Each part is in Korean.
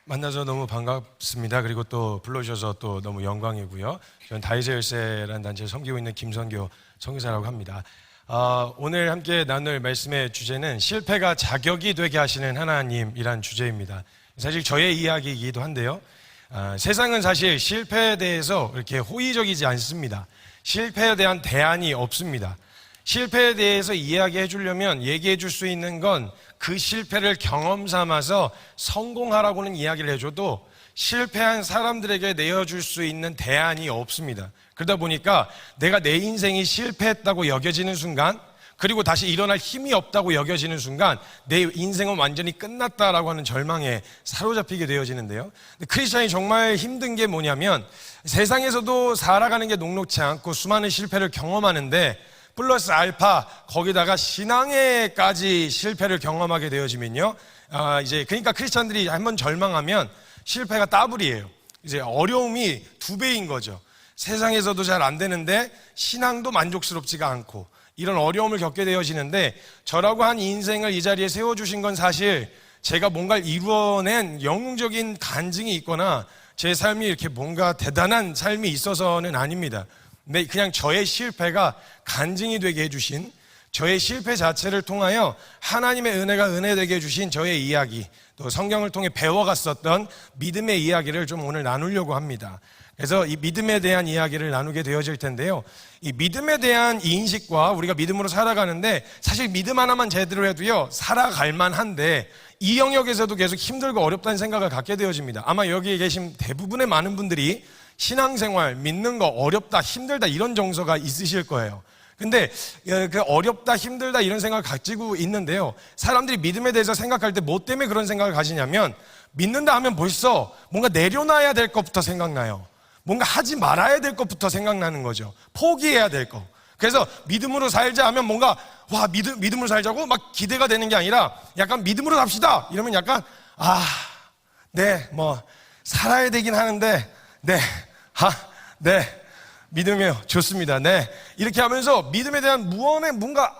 만나서 너무 반갑습니다. 그리고 또 불러주셔서 또 너무 영광이고요. 저는 다이제열세라는 단체에 섬기고 있는 김선교 선교사라고 합니다. 오늘 함께 나눌 말씀의 주제는 실패가 자격이 되게 하시는 하나님이란 주제입니다. 사실 저의 이야기이기도 한데요. 세상은 사실 실패에 대해서 이렇게 호의적이지 않습니다. 실패에 대한 대안이 없습니다. 실패에 대해서 이야기해 주려면 얘기해 줄 수 있는 건 그 실패를 경험 삼아서 성공하라고는 이야기를 해줘도 실패한 사람들에게 내어줄 수 있는 대안이 없습니다. 그러다 보니까 내가 내 인생이 실패했다고 여겨지는 순간, 그리고 다시 일어날 힘이 없다고 여겨지는 순간 내 인생은 완전히 끝났다라고 하는 절망에 사로잡히게 되어지는데요. 크리스찬이 정말 힘든 게 뭐냐면 세상에서도 살아가는 게 녹록지 않고 수많은 실패를 경험하는데 플러스 알파 거기다가 신앙에까지 실패를 경험하게 되어지면요. 그러니까 크리스찬들이 한번 절망하면 실패가 더블이에요. 이제 어려움이 2배인 거죠. 세상에서도 잘 안 되는데 신앙도 만족스럽지가 않고 이런 어려움을 겪게 되어지는데, 저라고 한 인생을 이 자리에 세워주신 건 사실 제가 뭔가를 이루어낸 영웅적인 간증이 있거나 제 삶이 이렇게 뭔가 대단한 삶이 있어서는 아닙니다. 근데 그냥 저의 실패가 간증이 되게 해주신, 저의 실패 자체를 통하여 하나님의 은혜가 은혜되게 해주신 저의 이야기, 또 성경을 통해 배워갔었던 믿음의 이야기를 좀 오늘 나누려고 합니다. 그래서 이 믿음에 대한 이야기를 나누게 되어질 텐데요. 이 믿음에 대한 인식과 우리가 믿음으로 살아가는데, 사실 믿음 하나만 제대로 해도요 살아갈 만한데 이 영역에서도 계속 힘들고 어렵다는 생각을 갖게 되어집니다. 아마 여기 계신 대부분의 많은 분들이 신앙생활, 믿는 거 어렵다, 힘들다 이런 정서가 있으실 거예요. 근데 그 어렵다, 힘들다 이런 생각을 가지고 있는데요, 사람들이 믿음에 대해서 생각할 때 뭐 때문에 그런 생각을 가지냐면, 믿는다 하면 벌써 뭔가 내려놔야 될 것부터 생각나요. 뭔가 하지 말아야 될 것부터 생각나는 거죠. 포기해야 될 거. 그래서 믿음으로 살자 하면 뭔가 믿음으로 살자고 막 기대가 되는 게 아니라 약간 믿음으로 삽시다 이러면 약간 살아야 되긴 하는데 믿음이요, 좋습니다. 네, 이렇게 하면서 믿음에 대한 무언의 뭔가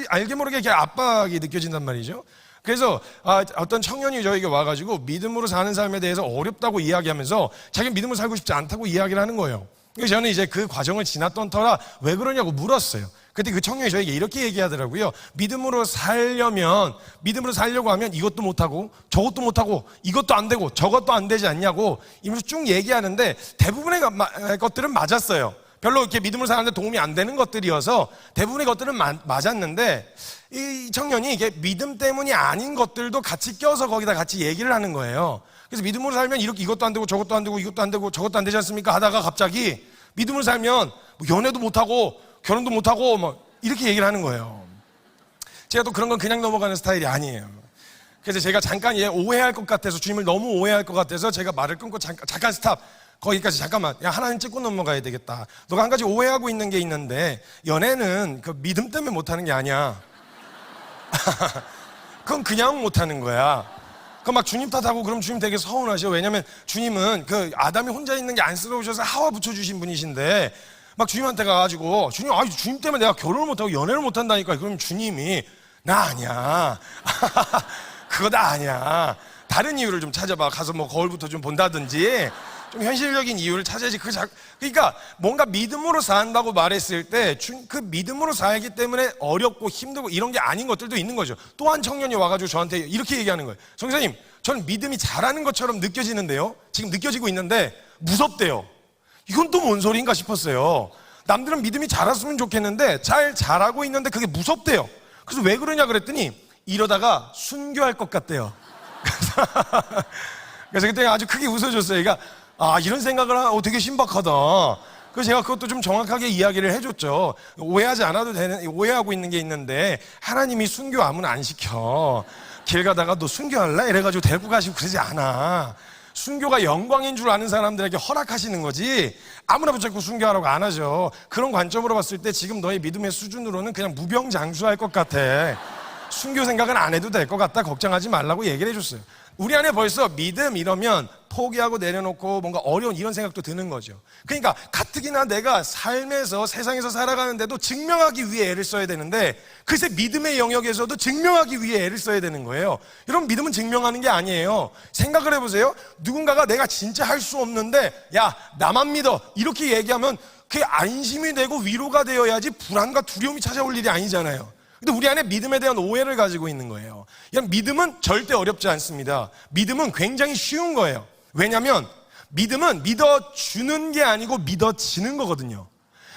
알게 모르게 이렇게 압박이 느껴진단 말이죠. 그래서 어떤 청년이 저에게 와가지고 믿음으로 사는 삶에 대해서 어렵다고 이야기하면서 자기는 믿음으로 살고 싶지 않다고 이야기를 하는 거예요. 그래서 저는 이제 그 과정을 지났던 터라 왜 그러냐고 물었어요. 그때 그 청년이 저에게 이렇게 얘기하더라고요. 믿음으로 살려고 하면 이것도 못하고 저것도 못하고 이것도 안 되고 저것도 안 되지 않냐고 이러면서 쭉 얘기하는데, 대부분의 것들은 맞았어요. 별로 이렇게 믿음으로 사는데 도움이 안 되는 것들이어서 대부분의 것들은 맞았는데, 이 청년이 이게 믿음 때문이 아닌 것들도 같이 껴서 거기다 같이 얘기를 하는 거예요. 그래서 믿음으로 살면 이것도 안 되고 저것도 안 되고 이것도 안 되고 저것도 안 되지 않습니까 하다가 갑자기 믿음으로 살면 연애도 못하고 결혼도 못하고 이렇게 얘기를 하는 거예요. 제가 또 그런 건 그냥 넘어가는 스타일이 아니에요. 그래서 제가 잠깐 오해할 것 같아서, 주님을 너무 오해할 것 같아서 제가 말을 끊고 잠깐 스탑, 거기까지 잠깐만, 하나님 찍고 넘어가야 되겠다. 너가 한 가지 오해하고 있는 게 있는데 연애는 그 믿음 때문에 못하는 게 아니야. 그건 그냥 못하는 거야. 그 막 주님 탓하고 그럼 주님 되게 서운하셔. 왜냐면 주님은 그 아담이 혼자 있는 게 안쓰러우셔서 하와 붙여주신 분이신데, 막 주님한테 가가지고 주님 때문에 내가 결혼을 못하고 연애를 못한다니까. 그럼 주님이 나 아니야. 그거 나 아니야. 다른 이유를 좀 찾아봐. 가서 거울부터 좀 본다든지 좀 현실적인 이유를 찾아야지. 그러니까 뭔가 믿음으로 산다고 말했을 때 그 믿음으로 살기 때문에 어렵고 힘들고 이런 게 아닌 것들도 있는 거죠. 또 한 청년이 와가지고 저한테 이렇게 얘기하는 거예요. 선생님, 저는 믿음이 잘하는 것처럼 느껴지는데요, 지금 느껴지고 있는데 무섭대요. 이건 또 뭔 소리인가 싶었어요. 남들은 믿음이 잘했으면 좋겠는데 잘 자라고 있는데 그게 무섭대요. 그래서 왜 그러냐 그랬더니 이러다가 순교할 것 같대요. 그래서 그때 아주 크게 웃어줬어요. 그러니까 이런 생각을 하고 되게 신박하다. 그래서 제가 그것도 좀 정확하게 이야기를 해줬죠. 오해하지 않아도 되는, 오해하고 있는 게 있는데 하나님이 순교 아무나 안 시켜. 길 가다가 너 순교할래? 이래가지고 데리고 가시고 그러지 않아. 순교가 영광인 줄 아는 사람들에게 허락하시는 거지 아무나 붙잡고 순교하라고 안 하죠. 그런 관점으로 봤을 때 지금 너의 믿음의 수준으로는 그냥 무병장수할 것 같아. 순교 생각은 안 해도 될 것 같다. 걱정하지 말라고 얘기를 해줬어요. 우리 안에 벌써 믿음 이러면 포기하고 내려놓고 뭔가 어려운 이런 생각도 드는 거죠. 그러니까 가뜩이나 내가 삶에서 세상에서 살아가는데도 증명하기 위해 애를 써야 되는데 글쎄 믿음의 영역에서도 증명하기 위해 애를 써야 되는 거예요. 여러분 믿음은 증명하는 게 아니에요. 생각을 해보세요. 누군가가 내가 진짜 할 수 없는데 야 나만 믿어 이렇게 얘기하면 그게 안심이 되고 위로가 되어야지 불안과 두려움이 찾아올 일이 아니잖아요. 근데 우리 안에 믿음에 대한 오해를 가지고 있는 거예요. 그냥 믿음은 절대 어렵지 않습니다. 믿음은 굉장히 쉬운 거예요. 왜냐하면 믿음은 믿어주는 게 아니고 믿어지는 거거든요.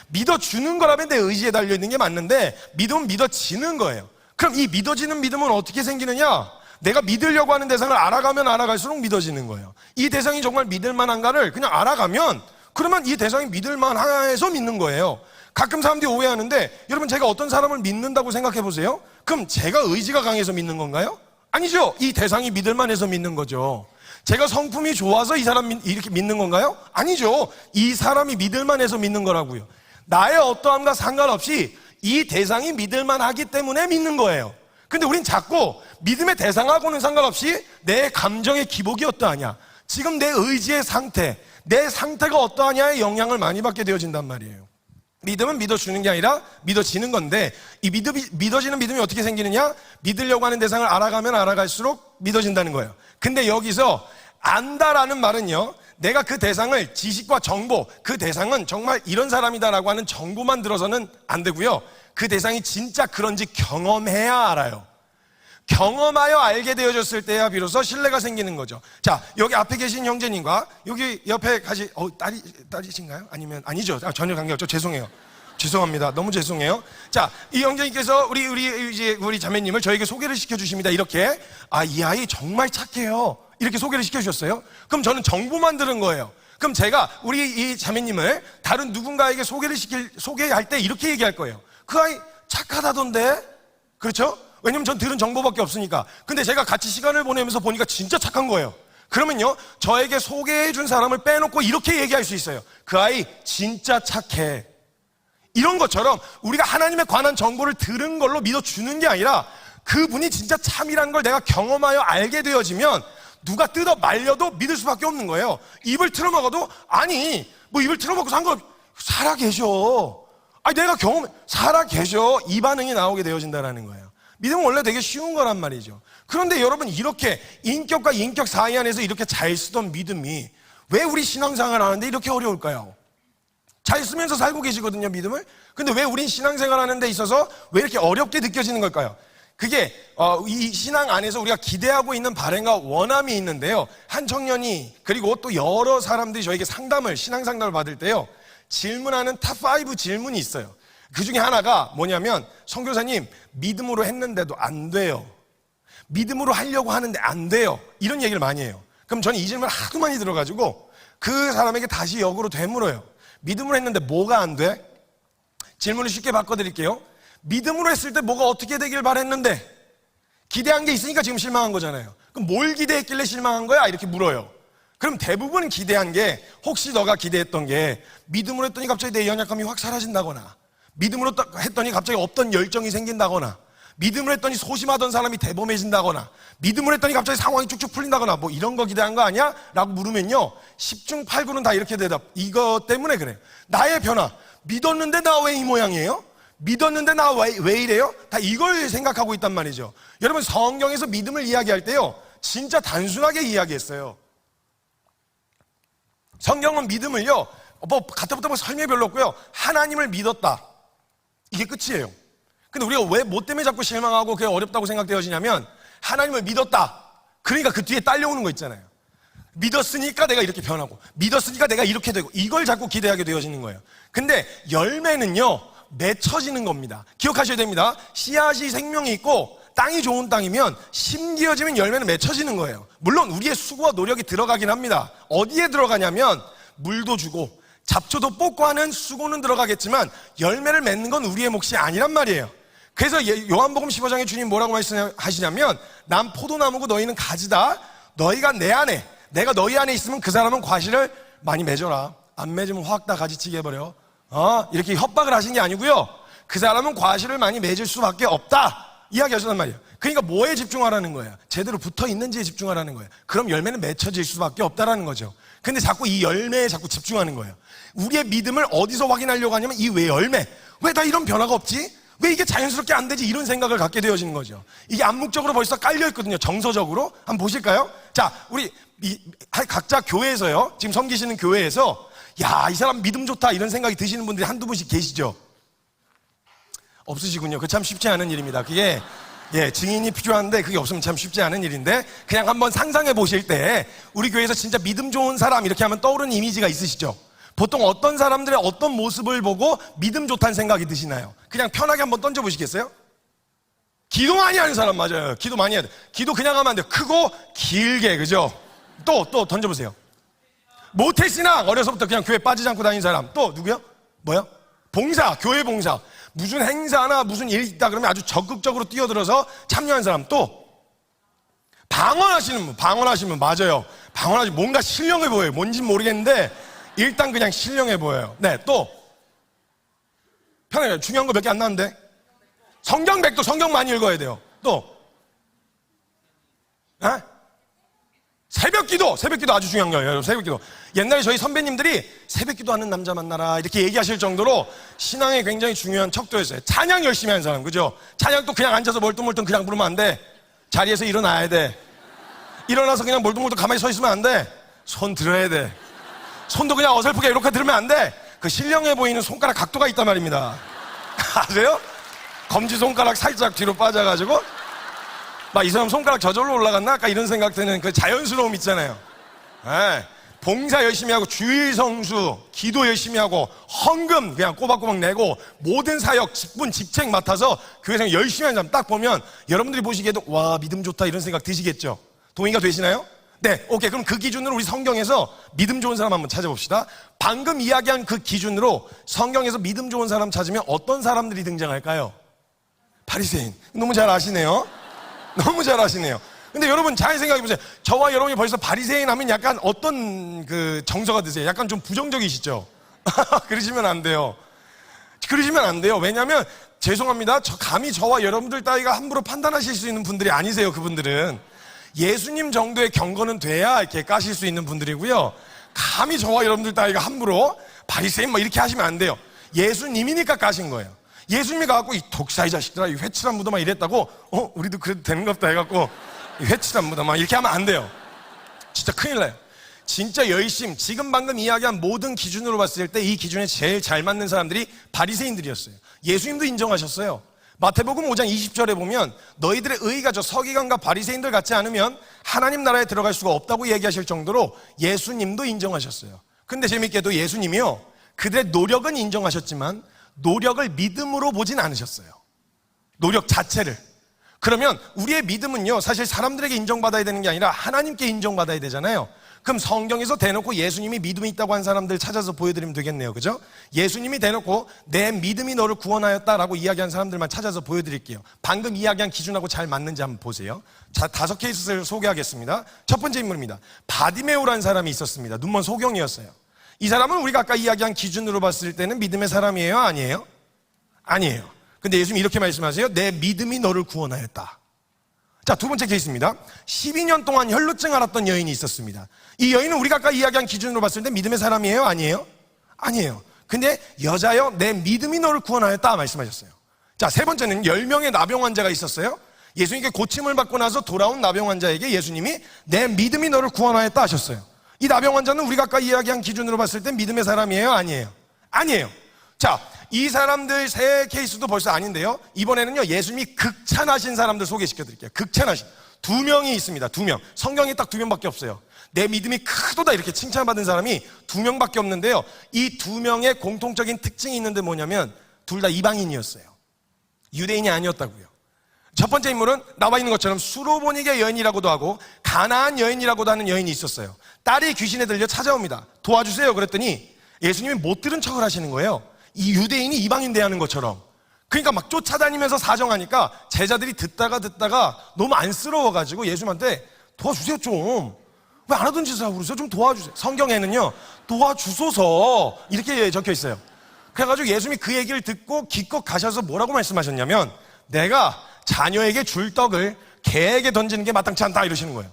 믿어주는 거라면 내 의지에 달려있는 게 맞는데 믿음은 믿어지는 거예요. 그럼 이 믿어지는 믿음은 어떻게 생기느냐? 내가 믿으려고 하는 대상을 알아가면 알아갈수록 믿어지는 거예요. 이 대상이 정말 믿을 만한가를 그냥 알아가면 그러면 이 대상이 믿을 만해서 믿는 거예요. 가끔 사람들이 오해하는데 여러분 제가 어떤 사람을 믿는다고 생각해 보세요. 그럼 제가 의지가 강해서 믿는 건가요? 아니죠. 이 대상이 믿을 만해서 믿는 거죠. 제가 성품이 좋아서 이 사람 이렇게 믿는 건가요? 아니죠. 이 사람이 믿을 만해서 믿는 거라고요. 나의 어떠함과 상관없이 이 대상이 믿을 만하기 때문에 믿는 거예요. 근데 우린 자꾸 믿음의 대상하고는 상관없이 내 감정의 기복이 어떠하냐, 지금 내 의지의 상태, 내 상태가 어떠하냐에 영향을 많이 받게 되어진단 말이에요. 믿음은 믿어주는 게 아니라 믿어지는 건데 이 믿어지는 믿음이 어떻게 생기느냐? 믿으려고 하는 대상을 알아가면 알아갈수록 믿어진다는 거예요. 근데 여기서 안다라는 말은요, 내가 그 대상을 지식과 정보, 그 대상은 정말 이런 사람이다라고 하는 정보만 들어서는 안 되고요. 그 대상이 진짜 그런지 경험해야 알아요. 경험하여 알게 되어졌을 때야 비로소 신뢰가 생기는 거죠. 자, 여기 앞에 계신 형제님과 여기 옆에 딸이신가요? 아니면 아니죠. 전혀 관계없죠. 죄송해요. 죄송합니다. 너무 죄송해요. 자, 이 형제님께서 우리 자매님을 저에게 소개를 시켜주십니다. 이렇게 이 아이 정말 착해요. 이렇게 소개를 시켜주셨어요. 그럼 저는 정보만 들은 거예요. 그럼 제가 우리 이 자매님을 다른 누군가에게 소개할 때 이렇게 얘기할 거예요. 그 아이 착하다던데, 그렇죠? 왜냐면 전 들은 정보밖에 없으니까. 근데 제가 같이 시간을 보내면서 보니까 진짜 착한 거예요. 그러면요, 저에게 소개해준 사람을 빼놓고 이렇게 얘기할 수 있어요. 그 아이 진짜 착해. 이런 것처럼 우리가 하나님에 관한 정보를 들은 걸로 믿어주는 게 아니라 그분이 진짜 참이라는 걸 내가 경험하여 알게 되어지면 누가 뜯어 말려도 믿을 수밖에 없는 거예요. 입을 틀어먹어도 입을 틀어먹고 살아계셔. 내가 살아계셔. 이 반응이 나오게 되어진다는 거예요. 믿음은 원래 되게 쉬운 거란 말이죠. 그런데 여러분 이렇게 인격과 인격 사이 안에서 이렇게 잘 쓰던 믿음이 왜 우리 신앙생활 하는데 이렇게 어려울까요? 잘 쓰면서 살고 계시거든요, 믿음을. 근데 왜 우린 신앙생활 하는 데 있어서 왜 이렇게 어렵게 느껴지는 걸까요? 그게 이 신앙 안에서 우리가 기대하고 있는 바람과 원함이 있는데요, 한 청년이 그리고 또 여러 사람들이 저에게 신앙 상담을 받을 때요, 질문하는 탑5 질문이 있어요. 그 중에 하나가 뭐냐면, 선교사님 믿음으로 했는데도 안 돼요. 믿음으로 하려고 하는데 안 돼요. 이런 얘기를 많이 해요. 그럼 저는 이 질문을 하도 많이 들어가지고 그 사람에게 다시 역으로 되물어요. 믿음으로 했는데 뭐가 안 돼? 질문을 쉽게 바꿔드릴게요. 믿음으로 했을 때 뭐가 어떻게 되길 바랬는데 기대한 게 있으니까 지금 실망한 거잖아요. 그럼 뭘 기대했길래 실망한 거야? 이렇게 물어요. 그럼 대부분 기대한 게, 혹시 너가 기대했던 게 믿음으로 했더니 갑자기 내 연약함이 확 사라진다거나, 믿음으로 했더니 갑자기 없던 열정이 생긴다거나, 믿음으로 했더니 소심하던 사람이 대범해진다거나, 믿음으로 했더니 갑자기 상황이 쭉쭉 풀린다거나, 뭐 이런 거 기대한 거 아니야? 라고 물으면요, 10중 8구는 다 이렇게 대답. 이것 때문에 그래요. 나의 변화. 믿었는데 나 왜 이 모양이에요? 믿었는데 나 왜 이래요? 다 이걸 생각하고 있단 말이죠. 여러분, 성경에서 믿음을 이야기할 때요, 진짜 단순하게 이야기했어요. 성경은 믿음을요, 갖다붙다 설명이 별로 없고요, 하나님을 믿었다, 이게 끝이에요. 근데 우리가 왜 뭐 때문에 자꾸 실망하고 그게 어렵다고 생각되어지냐면, 하나님을 믿었다, 그러니까 그 뒤에 딸려오는 거 있잖아요. 믿었으니까 내가 이렇게 변하고, 믿었으니까 내가 이렇게 되고, 이걸 자꾸 기대하게 되어지는 거예요. 근데 열매는요, 맺혀지는 겁니다. 기억하셔야 됩니다. 씨앗이 생명이 있고 땅이 좋은 땅이면 심기어지면 열매는 맺혀지는 거예요. 물론 우리의 수고와 노력이 들어가긴 합니다. 어디에 들어가냐면, 물도 주고 잡초도 뽑고 하는 수고는 들어가겠지만 열매를 맺는 건 우리의 몫이 아니란 말이에요. 그래서 요한복음 15장에 주님 뭐라고 말씀하시냐면, 난 포도나무고 너희는 가지다. 너희가 내 안에, 내가 너희 안에 있으면 그 사람은 과실을 많이 맺어라. 안 맺으면 확 다 가지치게 해버려. 이렇게 협박을 하신 게 아니고요, 그 사람은 과실을 많이 맺을 수밖에 없다 이야기하셨단 말이에요. 그러니까 뭐에 집중하라는 거예요? 제대로 붙어 있는지에 집중하라는 거예요. 그럼 열매는 맺혀질 수밖에 없다라는 거죠. 근데 자꾸 이 열매에 자꾸 집중하는 거예요. 우리의 믿음을 어디서 확인하려고 하냐면 이 왜 열매. 왜 나 이런 변화가 없지? 왜 이게 자연스럽게 안 되지? 이런 생각을 갖게 되어지는 거죠. 이게 암묵적으로 벌써 깔려 있거든요. 정서적으로. 한번 보실까요? 자, 우리 각자 교회에서요. 지금 섬기시는 교회에서 야, 이 사람 믿음 좋다 이런 생각이 드시는 분들이 한두 분씩 계시죠? 없으시군요. 그 참 쉽지 않은 일입니다. 그게 증인이 필요한데 그게 없으면 참 쉽지 않은 일인데 그냥 한번 상상해 보실 때 우리 교회에서 진짜 믿음 좋은 사람 이렇게 하면 떠오르는 이미지가 있으시죠? 보통 어떤 사람들의 어떤 모습을 보고 믿음 좋다는 생각이 드시나요? 그냥 편하게 한번 던져보시겠어요? 기도 많이 하는 사람 맞아요. 기도 많이 해야 돼. 기도 그냥 하면 안 돼요. 크고 길게, 그죠? 또 던져보세요. 모태신앙, 어려서부터 그냥 교회 빠지지 않고 다니는 사람. 또 누구요? 뭐요? 봉사, 교회 봉사. 무슨 행사나 무슨 일이 있다 그러면 아주 적극적으로 뛰어들어서 참여한 사람. 또 방언하시는 분 맞아요. 방언하시면 뭔가 신령해 보여요. 뭔진 모르겠는데 일단 그냥 신령해 보여요. 네, 또 편하게 중요한 거 몇 개 안 나왔는데 성경 백도 성경 많이 읽어야 돼요. 또 새벽기도 아주 중요한 거예요. 새벽기도. 옛날에 저희 선배님들이 새벽기도 하는 남자 만나라 이렇게 얘기하실 정도로 신앙에 굉장히 중요한 척도였어요. 찬양 열심히 하는 사람, 그죠? 찬양 또 그냥 앉아서 멀뚱멀뚱 그냥 부르면 안 돼. 자리에서 일어나야 돼. 일어나서 그냥 멀뚱멀뚱 가만히 서 있으면 안 돼. 손 들어야 돼. 손도 그냥 어설프게 이렇게 들으면 안 돼. 그 신령해 보이는 손가락 각도가 있단 말입니다. 아세요? 검지손가락 살짝 뒤로 빠져가지고 막 이 사람 손가락 저절로 올라갔나? 아까 이런 생각 드는 그 자연스러움 있잖아요. 봉사 열심히 하고 주일 성수, 기도 열심히 하고 헌금 그냥 꼬박꼬박 내고 모든 사역, 직분, 직책 맡아서 교회에서 열심히 하는 사람 딱 보면 여러분들이 보시기에도 와 믿음 좋다 이런 생각 드시겠죠? 동의가 되시나요? 네, 오케이. 그럼 그 기준으로 우리 성경에서 믿음 좋은 사람 한번 찾아봅시다. 방금 이야기한 그 기준으로 성경에서 믿음 좋은 사람 찾으면 어떤 사람들이 등장할까요? 바리새인. 너무 잘 아시네요. 너무 잘 아시네요. 근데 여러분 잘 생각해 보세요. 저와 여러분이 벌써 바리새인 하면 약간 어떤 그 정서가 드세요? 약간 좀 부정적이시죠? 그러시면 안 돼요. 그러시면 안 돼요. 왜냐하면 죄송합니다. 감히 저와 여러분들 따위가 함부로 판단하실 수 있는 분들이 아니세요. 그분들은 예수님 정도의 경건은 돼야 이렇게 까실 수 있는 분들이고요. 감히 저와 여러분들 따위가 함부로 바리새인 뭐 이렇게 하시면 안 돼요. 예수님이니까 까신 거예요. 예수님이 가갖고 이 독사의 자식들아 이 회칠한 무덤아 이랬다고 우리도 그래도 되는갑다 해갖고 이 회칠한 무덤아 이렇게 하면 안 돼요. 진짜 큰일 나요. 진짜 열심 지금 방금 이야기한 모든 기준으로 봤을 때 이 기준에 제일 잘 맞는 사람들이 바리새인들이었어요. 예수님도 인정하셨어요. 마태복음 5장 20절에 보면 너희들의 의의가 저 서기관과 바리새인들 같지 않으면 하나님 나라에 들어갈 수가 없다고 얘기하실 정도로 예수님도 인정하셨어요. 근데 재밌게도 예수님이요 그들의 노력은 인정하셨지만 노력을 믿음으로 보진 않으셨어요. 노력 자체를. 그러면 우리의 믿음은요 사실 사람들에게 인정받아야 되는 게 아니라 하나님께 인정받아야 되잖아요. 그럼 성경에서 대놓고 예수님이 믿음이 있다고 한 사람들 찾아서 보여드리면 되겠네요. 그죠? 예수님이 대놓고 내 믿음이 너를 구원하였다라고 이야기한 사람들만 찾아서 보여드릴게요. 방금 이야기한 기준하고 잘 맞는지 한번 보세요. 자, 5케이스를 소개하겠습니다. 첫 번째 인물입니다. 바디메오라는 사람이 있었습니다. 눈먼 소경이었어요. 이 사람은 우리가 아까 이야기한 기준으로 봤을 때는 믿음의 사람이에요? 아니에요? 아니에요. 근데 예수님이 이렇게 말씀하세요. 내 믿음이 너를 구원하였다. 자, 두 번째 케이스입니다. 12년 동안 혈루증 앓았던 여인이 있었습니다. 이 여인은 우리가 아까 이야기한 기준으로 봤을 때 믿음의 사람이에요? 아니에요? 아니에요. 근데 여자여 내 믿음이 너를 구원하였다 말씀하셨어요. 자, 세 번째는 10명의 나병 환자가 있었어요. 예수님께 고침을 받고 나서 돌아온 나병 환자에게 예수님이 내 믿음이 너를 구원하였다 하셨어요. 이 나병 환자는 우리가 아까 이야기한 기준으로 봤을 때 믿음의 사람이에요? 아니에요? 아니에요. 자, 이 사람들 세 케이스도 벌써 아닌데요. 이번에는요 예수님이 극찬하신 사람들 소개시켜 드릴게요. 극찬하신 2명이 있습니다. 2명. 성경에 딱 2명밖에 없어요. 내 믿음이 크도다 이렇게 칭찬받은 사람이 2명밖에 없는데요. 이 2명의 공통적인 특징이 있는데 뭐냐면 둘 다 이방인이었어요. 유대인이 아니었다고요. 첫 번째 인물은 나와 있는 것처럼 수로보니게 여인이라고도 하고 가나안 여인이라고도 하는 여인이 있었어요. 딸이 귀신에 들려 찾아옵니다. 도와주세요 그랬더니 예수님이 못 들은 척을 하시는 거예요. 이 유대인이 이방인 대하는 것처럼. 그러니까 막 쫓아다니면서 사정하니까 제자들이 듣다가 너무 안쓰러워가지고 예수님한테 도와주세요 좀. 왜 안 하던 짓을 하고 그러세요? 좀 도와주세요. 성경에는요 도와주소서 이렇게 적혀 있어요. 그래가지고 예수님이 그 얘기를 듣고 기껏 가셔서 뭐라고 말씀하셨냐면 내가 자녀에게 줄 떡을 개에게 던지는 게 마땅치 않다 이러시는 거예요.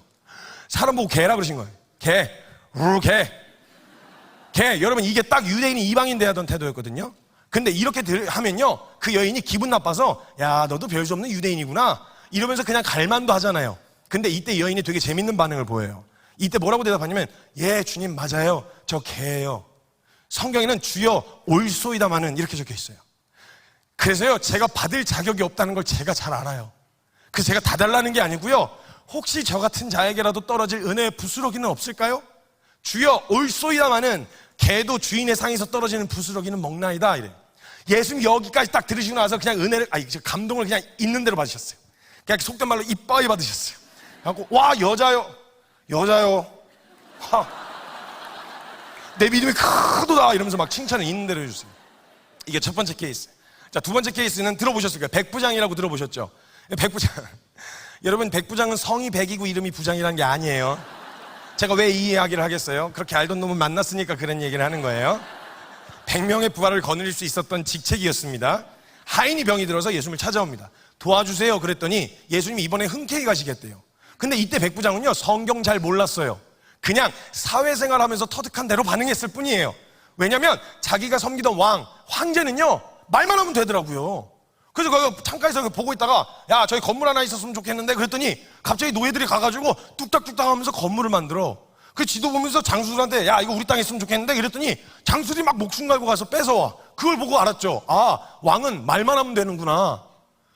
사람 보고 개라 그러신 거예요. 개, 개. 여러분, 이게 딱 유대인이 이방인 대하던 태도였거든요. 근데 이렇게 하면요, 그 여인이 기분 나빠서 야, 너도 별 수 없는 유대인이구나 이러면서 그냥 갈만도 하잖아요. 근데 이때 여인이 되게 재밌는 반응을 보여요. 이때 뭐라고 대답하냐면, 예, 주님 맞아요, 저 개예요. 성경에는 주여 올소이다마는 이렇게 적혀 있어요. 그래서요, 제가 받을 자격이 없다는 걸 제가 잘 알아요. 그래서 제가 다 달라는 게 아니고요, 혹시 저 같은 자에게라도 떨어질 은혜의 부스러기는 없을까요? 주여 올소이다마는 개도 주인의 상에서 떨어지는 부스러기는 먹나이다 이래. 예수님 여기까지 딱 들으시고 나서 그냥 은혜를, 감동을 그냥 있는 대로 받으셨어요. 그냥 속된 말로 이빠이 받으셨어요. 그래갖고 와, 여자요 하, 내 믿음이 크도다 이러면서 막 칭찬을 있는 대로 해주세요. 이게 첫 번째 케이스. 자, 두 번째 케이스는 들어보셨을 거예요. 백부장이라고 들어보셨죠? 백부장. 여러분, 백부장은 성이 백이고 이름이 부장이라는 게 아니에요. 제가 왜 이 이야기를 하겠어요? 그렇게 알던 놈은 만났으니까 그런 얘기를 하는 거예요. 100명의 부활을 거느릴 수 있었던 직책이었습니다. 하인이 병이 들어서 예수님을 찾아옵니다. 도와주세요 그랬더니 예수님이 이번에 흔쾌히 가시겠대요. 근데 이때 백부장은요, 성경 잘 몰랐어요. 그냥 사회생활 하면서 터득한 대로 반응했을 뿐이에요. 왜냐면 자기가 섬기던 황제는요, 말만 하면 되더라고요. 그래서 그 창가에서 보고 있다가 야, 저기 건물 하나 있었으면 좋겠는데 그랬더니 갑자기 노예들이 가가지고 뚝딱뚝딱 하면서 건물을 만들어. 그 지도 보면서 장수들한테 야, 이거 우리 땅에 있으면 좋겠는데 그랬더니 장수들이 막 목숨 걸고 가서 뺏어와. 그걸 보고 알았죠. 아, 왕은 말만 하면 되는구나.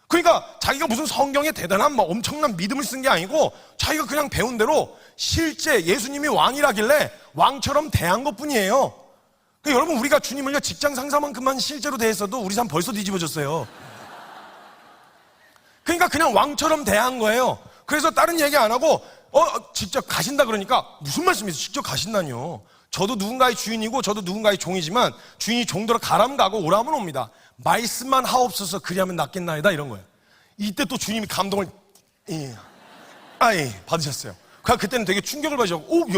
그러니까 자기가 무슨 성경에 대단한 뭐 엄청난 믿음을 쓴 게 아니고 자기가 그냥 배운 대로 실제 예수님이 왕이라길래 왕처럼 대한 것뿐이에요. 그러니까 여러분, 우리가 주님을요, 직장 상사만큼만 실제로 대했어도 우리 삶 벌써 뒤집어졌어요. 그러니까 그냥 왕처럼 대한 거예요. 그래서 다른 얘기 안 하고 직접 가신다 그러니까 무슨 말씀이세요? 직접 가신다뇨. 저도 누군가의 주인이고 저도 누군가의 종이지만 주인이 종대로 가라면 가고 오라면 옵니다. 말씀만 하옵소서 그리하면 낫겠나이다 이런 거예요. 이때 또 주님이 감동을 받으셨어요. 그때는 되게 충격을 받으셨고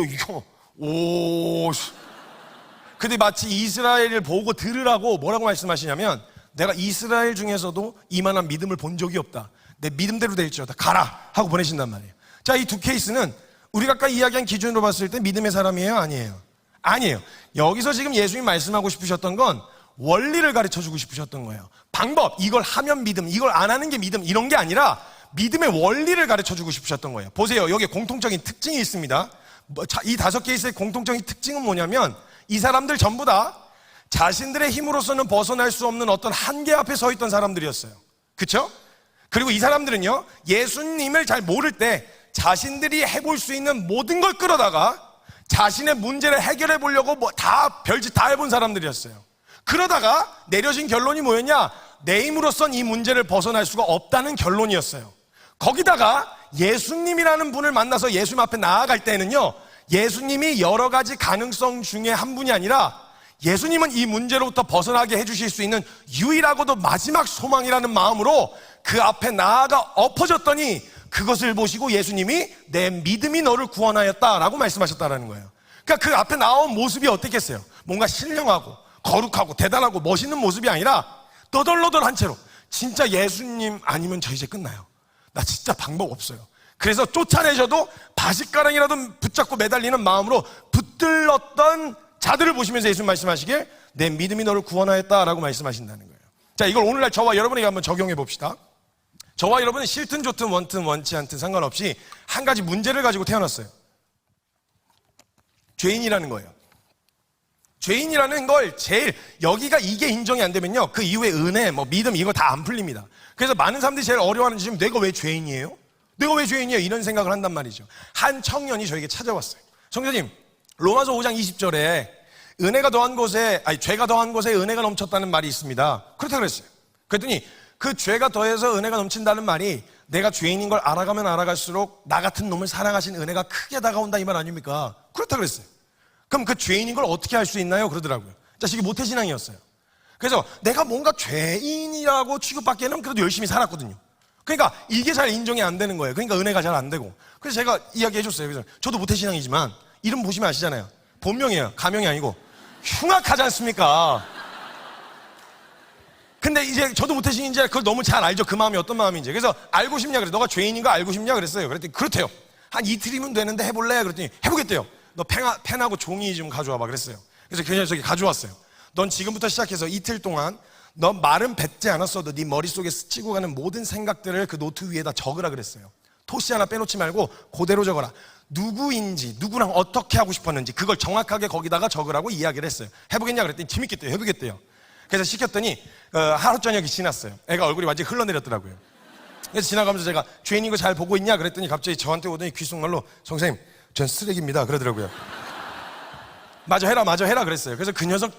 근데 마치 이스라엘을 보고 들으라고 뭐라고 말씀하시냐면, 내가 이스라엘 중에서도 이만한 믿음을 본 적이 없다. 내 믿음대로 될지어다. 가라 하고 보내신단 말이에요. 자, 이 두 케이스는 우리가 아까 이야기한 기준으로 봤을 때 믿음의 사람이에요? 아니에요? 아니에요. 여기서 지금 예수님이 말씀하고 싶으셨던 건 원리를 가르쳐주고 싶으셨던 거예요. 방법, 이걸 하면 믿음, 이걸 안 하는 게 믿음, 이런 게 아니라 믿음의 원리를 가르쳐주고 싶으셨던 거예요. 보세요, 여기에 공통적인 특징이 있습니다. 이 5케이스의 공통적인 특징은 뭐냐면, 이 사람들 전부 다 자신들의 힘으로서는 벗어날 수 없는 어떤 한계 앞에 서 있던 사람들이었어요. 그렇죠? 그리고 이 사람들은요, 예수님을 잘 모를 때 자신들이 해볼 수 있는 모든 걸 끌어다가 자신의 문제를 해결해 보려고 다 별짓 다 해본 사람들이었어요. 그러다가 내려진 결론이 뭐였냐? 내 힘으로선 이 문제를 벗어날 수가 없다는 결론이었어요. 거기다가 예수님이라는 분을 만나서 예수님 앞에 나아갈 때는요, 예수님이 여러 가지 가능성 중에 한 분이 아니라 예수님은 이 문제로부터 벗어나게 해주실 수 있는 유일하고도 마지막 소망이라는 마음으로 그 앞에 나아가 엎어졌더니 그것을 보시고 예수님이 내 믿음이 너를 구원하였다라고 말씀하셨다라는 거예요. 그러니까 그 앞에 나온 모습이 어땠겠어요? 뭔가 신령하고 거룩하고 대단하고 멋있는 모습이 아니라 떠덜떠덜한 채로, 진짜 예수님 아니면 저 이제 끝나요. 나 진짜 방법 없어요. 그래서 쫓아내셔도 바짓가랑이라도 붙잡고 매달리는 마음으로 붙들렀던 자들을 보시면서 예수님 말씀하시길 내 믿음이 너를 구원하였다라고 말씀하신다는 거예요. 자, 이걸 오늘날 저와 여러분에게 한번 적용해 봅시다. 저와 여러분은 싫든 좋든 원든 원치 않든 상관없이 한 가지 문제를 가지고 태어났어요. 죄인이라는 거예요. 죄인이라는 걸 제일, 여기가 이게 인정이 안 되면요, 그 이후에 은혜, 믿음 이거 다 안 풀립니다. 그래서 많은 사람들이 제일 어려워하는 지금 내가 왜 죄인이에요? 내가 왜 죄인이에요? 이런 생각을 한단 말이죠. 한 청년이 저에게 찾아왔어요. 성도님, 로마서 5장 20절에 은혜가 더한 곳에, 죄가 더한 곳에 은혜가 넘쳤다는 말이 있습니다. 그렇다고 그랬어요. 그랬더니 그 죄가 더해서 은혜가 넘친다는 말이 내가 죄인인 걸 알아가면 알아갈수록 나 같은 놈을 사랑하신 은혜가 크게 다가온다 이 말 아닙니까? 그렇다고 그랬어요. 그럼 그 죄인인 걸 어떻게 할 수 있나요? 그러더라고요. 자식이 모태신앙이었어요. 그래서 내가 뭔가 죄인이라고 취급받기에는 그래도 열심히 살았거든요. 그러니까 이게 잘 인정이 안 되는 거예요. 그러니까 은혜가 잘 안 되고. 그래서 제가 이야기해 줬어요. 그래서 저도 모태신앙이지만 이름 보시면 아시잖아요. 본명이에요. 가명이 아니고. 흉악하지 않습니까? 근데 이제 저도 모태신인지 그걸 너무 잘 알죠. 그 마음이 어떤 마음인지. 그래서 알고 싶냐 그래서 너가 죄인인 거 알고 싶냐 그랬어요. 그랬더니 그렇대요. 한 이틀이면 되는데 해볼래? 그랬더니 해보겠대요. 너 펜하고 종이 좀 가져와봐 그랬어요. 그래서 그 녀석이 가져왔어요. 넌 지금부터 시작해서 이틀 동안 너 말은 뱉지 않았어도 네 머릿속에 스치고 가는 모든 생각들을 그 노트 위에다 적으라 그랬어요. 토시 하나 빼놓지 말고 그대로 적어라. 누구인지 누구랑 어떻게 하고 싶었는지 그걸 정확하게 거기다가 적으라고 이야기를 했어요. 해보겠냐 그랬더니 재밌겠대요. 해보겠대요. 그래서 시켰더니 하루 저녁이 지났어요. 애가 얼굴이 완전히 흘러내렸더라고요. 그래서 지나가면서 제가 죄인인 거 잘 보고 있냐 그랬더니 갑자기 저한테 오더니 귓속말로 선생님 전 쓰레기입니다 그러더라고요. 마저 해라 그랬어요. 그래서 그 녀석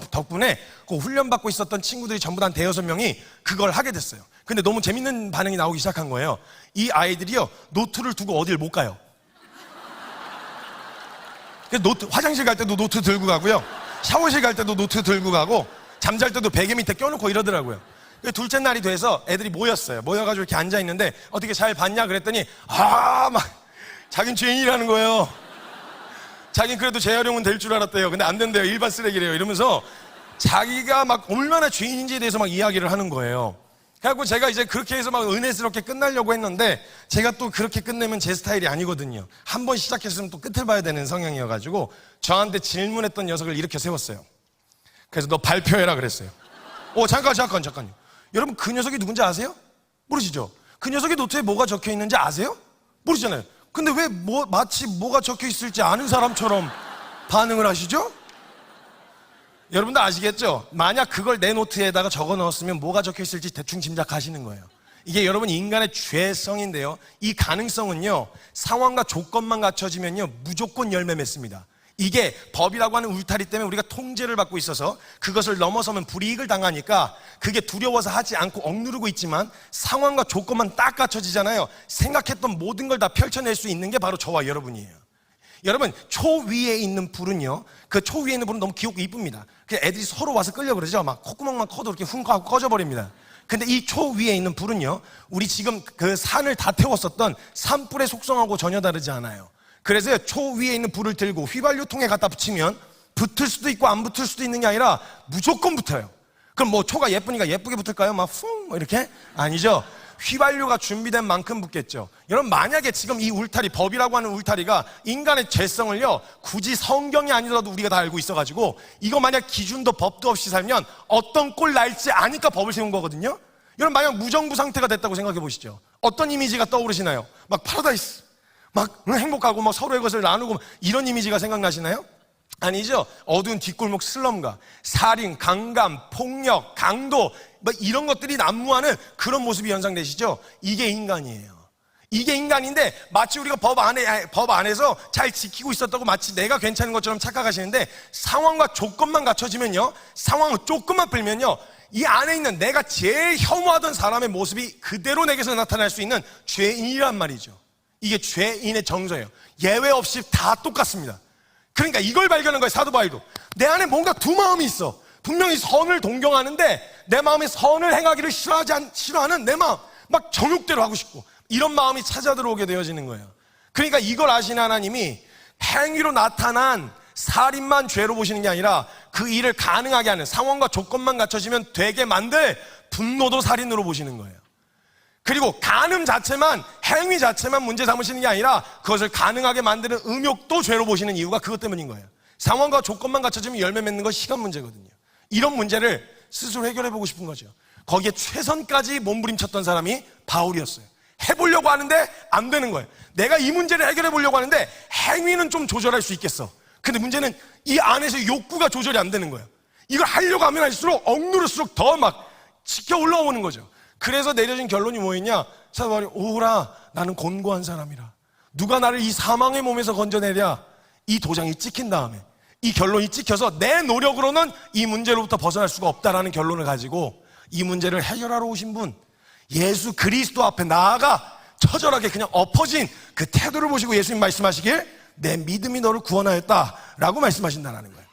덕분에 그 훈련받고 있었던 친구들이 전부 다 한 5-6명이 그걸 하게 됐어요. 근데 너무 재밌는 반응이 나오기 시작한 거예요. 이 아이들이요 노트를 두고 어딜 못 가요. 그래서 화장실 갈 때도 노트 들고 가고요, 샤워실 갈 때도 노트 들고 가고, 잠잘 때도 베개 밑에 껴놓고 이러더라고요. 둘째 날이 돼서 애들이 모였어요. 모여가지고 이렇게 앉아있는데 어떻게 잘 봤냐 그랬더니 막 자긴 죄인이라는 거예요. 자긴 그래도 재활용은 될 줄 알았대요. 근데 안 된대요. 일반 쓰레기래요. 이러면서 자기가 막 얼마나 죄인인지에 대해서 막 이야기를 하는 거예요. 그래갖고 제가 이제 그렇게 해서 막 은혜스럽게 끝나려고 했는데 제가 또 그렇게 끝내면 제 스타일이 아니거든요. 한 번 시작했으면 또 끝을 봐야 되는 성향이어가지고 저한테 질문했던 녀석을 이렇게 세웠어요. 그래서 너 발표해라 그랬어요. 잠깐요. 여러분 그 녀석이 누군지 아세요? 모르시죠? 그 녀석의 노트에 뭐가 적혀 있는지 아세요? 모르잖아요. 근데 왜 마치 뭐가 적혀 있을지 아는 사람처럼 반응을 하시죠? 여러분도 아시겠죠? 만약 그걸 내 노트에다가 적어 넣었으면 뭐가 적혀 있을지 대충 짐작하시는 거예요. 이게 여러분 인간의 죄성인데요, 이 가능성은요 상황과 조건만 갖춰지면요 무조건 열매 맺습니다. 이게 법이라고 하는 울타리 때문에 우리가 통제를 받고 있어서 그것을 넘어서면 불이익을 당하니까 그게 두려워서 하지 않고 억누르고 있지만 상황과 조건만 딱 갖춰지잖아요. 생각했던 모든 걸 다 펼쳐낼 수 있는 게 바로 저와 여러분이에요. 여러분 초 위에 있는 불은요, 그 초 위에 있는 불은 너무 귀엽고 이쁩니다. 그래서 애들이 서로 와서 끌려 그러죠. 막 콧구멍만 커도 이렇게 쿵 하고 꺼져버립니다. 근데 이 초 위에 있는 불은요, 우리 지금 그 산을 다 태웠었던 산불의 속성하고 전혀 다르지 않아요. 그래서 초 위에 있는 불을 들고 휘발유통에 갖다 붙이면 붙을 수도 있고 안 붙을 수도 있는 게 아니라 무조건 붙어요. 그럼 뭐 초가 예쁘니까 예쁘게 붙을까요? 막 쿵 이렇게? 아니죠. 휘발유가 준비된 만큼 붙겠죠. 여러분 만약에 지금 이 울타리, 법이라고 하는 울타리가 인간의 죄성을요 굳이 성경이 아니더라도 우리가 다 알고 있어가지고 이거 만약 기준도 법도 없이 살면 어떤 꼴 날지 아니까 법을 세운 거거든요. 여러분 만약 무정부 상태가 됐다고 생각해 보시죠. 어떤 이미지가 떠오르시나요? 막 파라다이스, 막 행복하고 막 서로의 것을 나누고 이런 이미지가 생각나시나요? 아니죠. 어두운 뒷골목 슬럼과 살인, 강간, 폭력, 강도 뭐 이런 것들이 난무하는 그런 모습이 연상되시죠? 이게 인간이에요. 이게 인간인데 마치 우리가 법 안에서 잘 지키고 있었다고 마치 내가 괜찮은 것처럼 착각하시는데 상황과 조건만 갖춰지면요, 상황을 조금만 풀면요, 이 안에 있는 내가 제일 혐오하던 사람의 모습이 그대로 내게서 나타날 수 있는 죄인이란 말이죠. 이게 죄인의 정서예요. 예외 없이 다 똑같습니다. 그러니까 이걸 발견한 거예요. 사도 바울도 내 안에 뭔가 두 마음이 있어. 분명히 선을 동경하는데 내 마음에 선을 행하기를 싫어하는 내 마음, 막 정욕대로 하고 싶고 이런 마음이 찾아 들어오게 되어지는 거예요. 그러니까 이걸 아시는 하나님이 행위로 나타난 살인만 죄로 보시는 게 아니라 그 일을 가능하게 하는 상황과 조건만 갖춰지면 되게 만들 분노도 살인으로 보시는 거예요. 그리고 간음 자체만, 행위 자체만 문제 삼으시는 게 아니라 그것을 가능하게 만드는 음욕도 죄로 보시는 이유가 그것 때문인 거예요. 상황과 조건만 갖춰지면 열매 맺는 건 시간 문제거든요. 이런 문제를 스스로 해결해 보고 싶은 거죠. 거기에 최선까지 몸부림쳤던 사람이 바울이었어요. 해보려고 하는데 안 되는 거예요. 내가 이 문제를 해결해 보려고 하는데 행위는 좀 조절할 수 있겠어. 근데 문제는 이 안에서 욕구가 조절이 안 되는 거예요. 이걸 하려고 하면 할수록 억누를수록 더 막 치켜 올라오는 거죠. 그래서 내려진 결론이 뭐였냐? 사도 바울이 오라 나는 곤고한 사람이라. 누가 나를 이 사망의 몸에서 건져내랴. 이 도장이 찍힌 다음에 이 결론이 찍혀서 내 노력으로는 이 문제로부터 벗어날 수가 없다라는 결론을 가지고 이 문제를 해결하러 오신 분, 예수 그리스도 앞에 나아가 처절하게 그냥 엎어진 그 태도를 보시고 예수님 말씀하시길 내 믿음이 너를 구원하였다라고 말씀하신다는 거예요.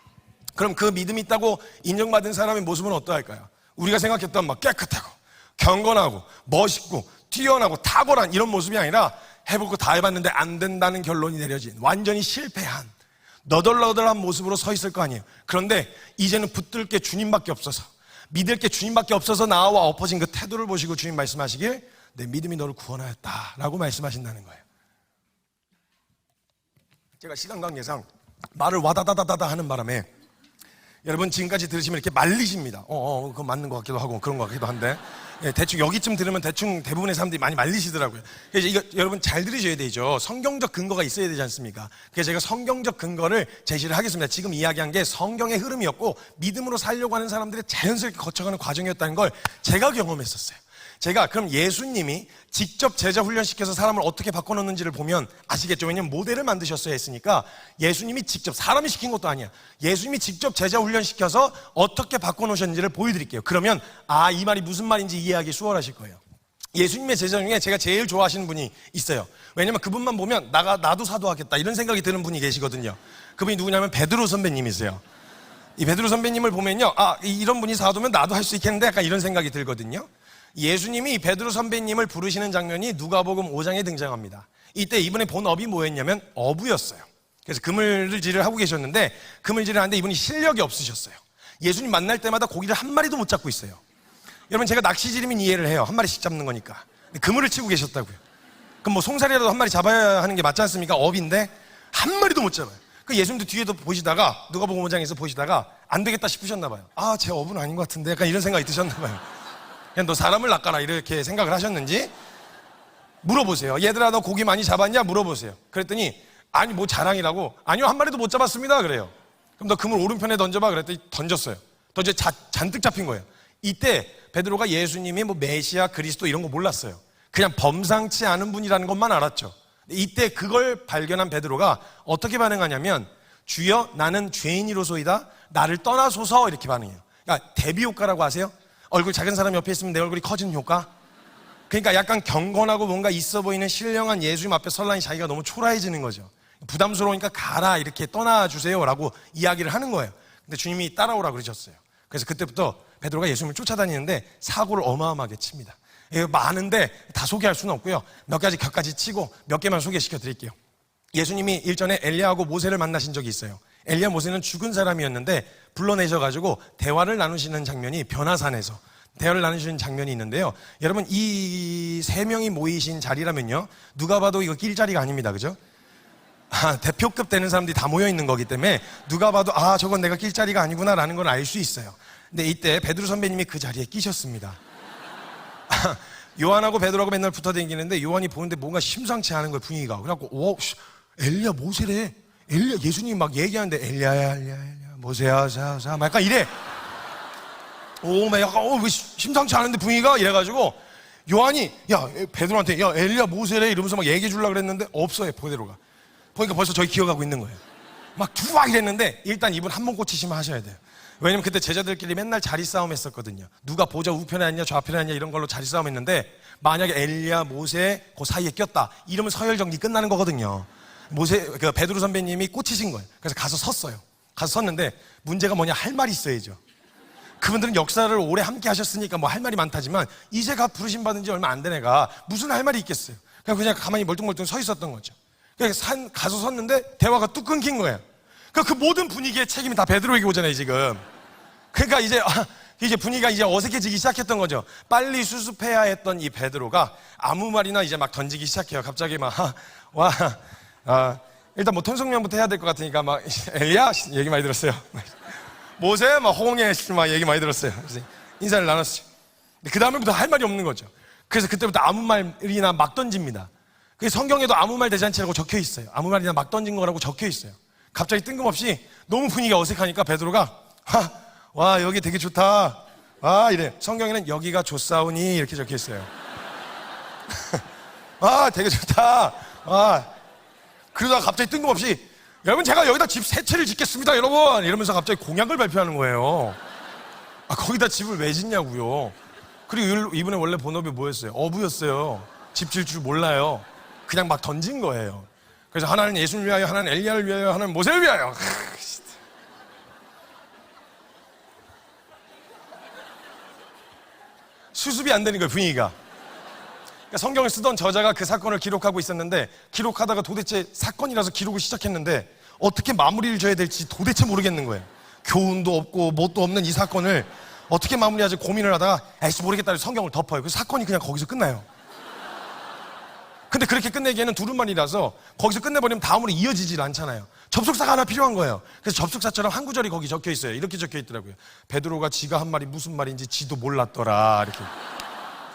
그럼 그 믿음이 있다고 인정받은 사람의 모습은 어떠할까요? 우리가 생각했던 막 깨끗하고 경건하고 멋있고 뛰어나고 탁월한 이런 모습이 아니라 해보고 다 해봤는데 안 된다는 결론이 내려진 완전히 실패한 너덜너덜한 모습으로 서 있을 거 아니에요. 그런데 이제는 붙들 게 주님밖에 없어서 믿을 게 주님밖에 없어서 나와 엎어진 그 태도를 보시고 주님 말씀하시길 내 믿음이 너를 구원하였다라고 말씀하신다는 거예요. 제가 시간 관계상 말을 와다다다다다 하는 바람에 여러분 지금까지 들으시면 이렇게 말리십니다. 그거 맞는 것 같기도 하고 그런 것 같기도 한데 대충 여기쯤 들으면 대충 대부분의 사람들이 많이 말리시더라고요. 그래서 이거 여러분 잘 들으셔야 되죠. 성경적 근거가 있어야 되지 않습니까? 그래서 제가 성경적 근거를 제시를 하겠습니다. 지금 이야기한 게 성경의 흐름이었고 믿음으로 살려고 하는 사람들이 자연스럽게 거쳐가는 과정이었다는 걸 제가 경험했었어요. 제가 그럼 예수님이 직접 제자 훈련시켜서 사람을 어떻게 바꿔놓는지를 보면 아시겠죠? 왜냐면 모델을 만드셨어야 했으니까 예수님이 직접, 사람이 시킨 것도 아니야. 예수님이 직접 제자 훈련시켜서 어떻게 바꿔놓으셨는지를 보여드릴게요. 그러면 이 말이 무슨 말인지 이해하기 수월하실 거예요. 예수님의 제자 중에 제가 제일 좋아하시는 분이 있어요. 왜냐면 그분만 보면 나도 사도하겠다 이런 생각이 드는 분이 계시거든요. 그분이 누구냐면 베드로 선배님이세요. 이 베드로 선배님을 보면요, 이런 분이 사도면 나도 할 수 있겠는데 약간 이런 생각이 들거든요. 예수님이 베드로 선배님을 부르시는 장면이 누가복음 5장에 등장합니다. 이때 이분의 본업이 뭐였냐면 어부였어요. 그래서 그물질을 하고 계셨는데 그물질을 하는데 이분이 실력이 없으셨어요. 예수님 만날 때마다 고기를 한 마리도 못 잡고 있어요. 여러분 제가 낚시질이면 이해를 해요. 한 마리씩 잡는 거니까. 근데 그물을 치고 계셨다고요. 그럼 뭐 송사리라도 한 마리 잡아야 하는 게 맞지 않습니까? 업인데 한 마리도 못 잡아요. 그 예수님도 뒤에도 보시다가 누가복음 5장에서 보시다가 안 되겠다 싶으셨나 봐요. 제 업은 아닌 것 같은데 약간 이런 생각이 드셨나 봐요. 그냥 너 사람을 낚아라 이렇게 생각을 하셨는지 물어보세요. 얘들아 너 고기 많이 잡았냐? 물어보세요. 그랬더니 아니 뭐 자랑이라고 아니요 한 마리도 못 잡았습니다 그래요. 그럼 너 그물 오른편에 던져봐 그랬더니 던졌어요. 던져 잔뜩 잡힌 거예요. 이때 베드로가 예수님이 뭐 메시아 그리스도 이런 거 몰랐어요. 그냥 범상치 않은 분이라는 것만 알았죠. 이때 그걸 발견한 베드로가 어떻게 반응하냐면 주여 나는 죄인이로소이다 나를 떠나소서 이렇게 반응해요. 그러니까 대비 효과라고 아세요? 얼굴 작은 사람 옆에 있으면 내 얼굴이 커지는 효과? 그러니까 약간 경건하고 뭔가 있어 보이는 신령한 예수님 앞에 설라니 자기가 너무 초라해지는 거죠. 부담스러우니까 가라 이렇게 떠나주세요 라고 이야기를 하는 거예요. 근데 주님이 따라오라 그러셨어요. 그래서 그때부터 베드로가 예수님을 쫓아다니는데 사고를 어마어마하게 칩니다. 많은데 다 소개할 수는 없고요. 몇 가지 격까지 치고 몇 개만 소개시켜 드릴게요. 예수님이 일전에 엘리야하고 모세를 만나신 적이 있어요. 엘리야 모세는 죽은 사람이었는데 불러내셔가지고 대화를 나누시는 장면이 변화산에서 대화를 나누시는 장면이 있는데요. 여러분 이 세 명이 모이신 자리라면요 누가 봐도 이거 낄 자리가 아닙니다. 그죠? 대표급 되는 사람들이 다 모여 있는 거기 때문에 누가 봐도 저건 내가 낄 자리가 아니구나 라는 걸 알 수 있어요. 근데 이때 베드로 선배님이 그 자리에 끼셨습니다. 요한하고 베드로하고 맨날 붙어 다니는데 요한이 보는데 뭔가 심상치 않은 거예요. 분위기가. 그래갖고 엘리야 모세래. 엘리야 예수님이 막 얘기하는데 엘리야야 모세야 자 막 약간 이래. 막 약간 왜 심상치 않은데 분위기가 이래가지고 요한이 베드로한테 엘리야 모세래 이러면서 막 얘기해 주려고 그랬는데 없어요. 베드로가 보니까 벌써 저희 기억하고 있는 거예요. 막 두박 이랬는데 일단 이분 한 번 꽂히시면 하셔야 돼요. 왜냐면 그때 제자들끼리 맨날 자리 싸움 했었거든요. 누가 보좌 우편에 앉냐 좌편에 앉냐 이런 걸로 자리 싸움 했는데 만약에 엘리야 모세 그 사이에 꼈다 이러면 서열 정리 끝나는 거거든요. 베드로 선배님이 꽂히신 거예요. 그래서 가서 섰어요. 가서 섰는데 문제가 뭐냐 할 말이 있어야죠. 그분들은 역사를 오래 함께 하셨으니까 뭐 할 말이 많다지만 이제 가 부르심 받은 지 얼마 안 된 애가 무슨 할 말이 있겠어요. 그냥 가만히 멀뚱멀뚱 서 있었던 거죠. 그래서 가서 섰는데 대화가 뚝 끊긴 거예요. 그 모든 분위기의 책임이 다 베드로에게 오잖아요 지금. 그러니까 이제 분위기가 이제 어색해지기 시작했던 거죠. 빨리 수습해야 했던 이 베드로가 아무 말이나 이제 막 던지기 시작해요. 갑자기 일단 뭐 통성명부터 해야 될 것 같으니까 막 엘리야 얘기 많이 들었어요. 모세 막 홍해 막 얘기 많이 들었어요. 그래서 인사를 나눴어요. 그 다음에부터 할 말이 없는 거죠. 그래서 그때부터 아무 말이나 막 던집니다. 그 성경에도 아무 말 대잔치라고 적혀 있어요. 아무 말이나 막 던진 거라고 적혀 있어요. 갑자기 뜬금없이 너무 분위기가 어색하니까 베드로가 와 여기 되게 좋다 이래. 성경에는 여기가 좋사오니 이렇게 적혀 있어요. 되게 좋다 그러다가 갑자기 뜬금없이 여러분 제가 여기다 집 세 채를 짓겠습니다 여러분 이러면서 갑자기 공약을 발표하는 거예요. 거기다 집을 왜 짓냐고요. 그리고 이분의 원래 본업이 뭐였어요? 어부였어요. 집 질 줄 몰라요. 그냥 막 던진 거예요. 그래서 하나는 예수를 위하여, 하나는 엘리야를 위하여, 하나는 모세를 위하여. 수습이 안 되는 거예요, 분위기가. 그러니까 성경을 쓰던 저자가 그 사건을 기록하고 있었는데 기록하다가 도대체 사건이라서 기록을 시작했는데 어떻게 마무리를 줘야 될지 도대체 모르겠는 거예요. 교훈도 없고 뭣도 없는 이 사건을 어떻게 마무리하지 고민을 하다가 에이씨 모르겠다 해서 성경을 덮어요. 그래서 사건이 그냥 거기서 끝나요. 근데 그렇게 끝내기에는 두루마리라서 거기서 끝내버리면 다음으로 이어지질 않잖아요. 접속사가 하나 필요한 거예요. 그래서 접속사처럼 한 구절이 거기 적혀 있어요. 이렇게 적혀 있더라고요. 베드로가 지가 한 말이 무슨 말인지 지도 몰랐더라. 이렇게.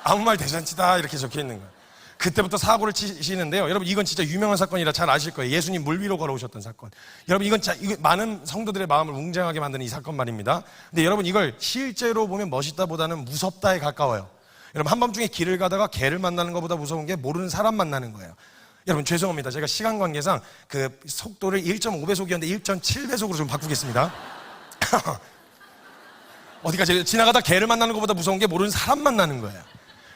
아무 말 대잔치다. 이렇게 적혀 있는 거예요. 그때부터 사고를 치시는데요. 여러분 이건 진짜 유명한 사건이라 잘 아실 거예요. 예수님 물 위로 걸어오셨던 사건. 여러분 이건 진짜 많은 성도들의 마음을 웅장하게 만드는 이 사건 말입니다. 근데 여러분 이걸 실제로 보면 멋있다보다는 무섭다에 가까워요. 여러분 한밤중에 길을 가다가 개를 만나는 것보다 무서운 게 모르는 사람 만나는 거예요. 여러분 죄송합니다. 제가 시간 관계상 그 속도를 1.5배속이었는데 1.7배속으로 좀 바꾸겠습니다. 어디까지 지나가다 개를 만나는 것보다 무서운 게 모르는 사람 만나는 거예요.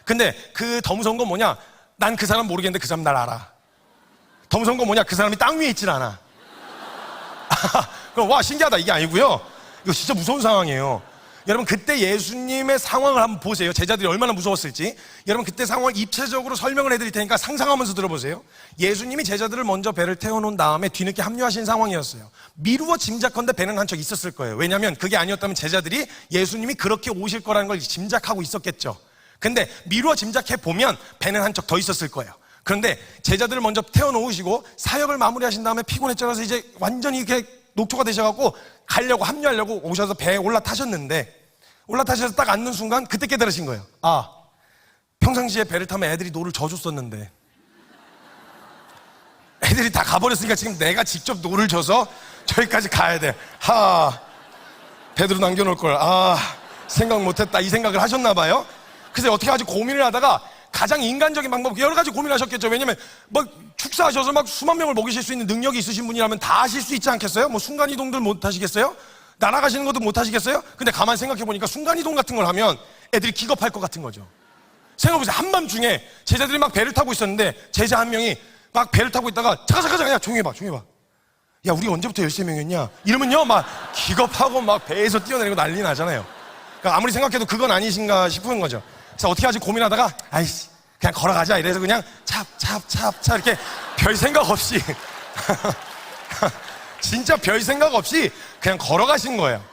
근데 그 더 무서운 건 뭐냐? 난 그 사람 모르겠는데 그 사람 날 알아. 더 무서운 건 뭐냐? 그 사람이 땅 위에 있질 않아. 그럼 와 신기하다 이게 아니고요. 이거 진짜 무서운 상황이에요. 여러분 그때 예수님의 상황을 한번 보세요. 제자들이 얼마나 무서웠을지. 여러분 그때 상황을 입체적으로 설명을 해드릴 테니까 상상하면서 들어보세요. 예수님이 제자들을 먼저 배를 태워놓은 다음에 뒤늦게 합류하신 상황이었어요. 미루어 짐작컨대 배는 한 척 있었을 거예요. 왜냐하면 그게 아니었다면 제자들이 예수님이 그렇게 오실 거라는 걸 짐작하고 있었겠죠. 근데 미루어 짐작해 보면 배는 한 척 더 있었을 거예요. 그런데 제자들을 먼저 태워놓으시고 사역을 마무리하신 다음에 피곤에 쩔어서 이제 완전히 이렇게 녹초가 되셔갖고 가려고 합류하려고 오셔서 배에 올라타셨는데 올라타셔서 딱 앉는 순간 그때 깨달으신 거예요. 아, 평상시에 배를 타면 애들이 노를 져줬었는데 애들이 다 가버렸으니까 지금 내가 직접 노를 져서 저기까지 가야 돼. 베드로 남겨놓을 걸. 생각 못했다 이 생각을 하셨나 봐요. 그래서 어떻게 하지 고민을 하다가 가장 인간적인 방법 여러 가지 고민하셨겠죠. 왜냐면 뭐 축사하셔서 막 수만 명을 먹이실 수 있는 능력이 있으신 분이라면 다 하실 수 있지 않겠어요? 뭐 순간이동들 못 하시겠어요? 날아가시는 것도 못 하시겠어요? 근데 가만 생각해 보니까 순간이동 같은 걸 하면 애들이 기겁할 것 같은 거죠. 생각해보세요. 한밤중에 제자들이 막 배를 타고 있었는데 제자 한 명이 막 배를 타고 있다가 잠깐 야 조용히 해봐 야 우리 언제부터 13명이었냐 이러면요 막 기겁하고 막 배에서 뛰어내리고 난리 나잖아요. 그러니까 아무리 생각해도 그건 아니신가 싶은 거죠. 그래서 어떻게 하지 고민하다가 아이씨 그냥 걸어가자 이래서 그냥 찹 이렇게 별 생각 없이 진짜 별 생각 없이 그냥 걸어가신 거예요.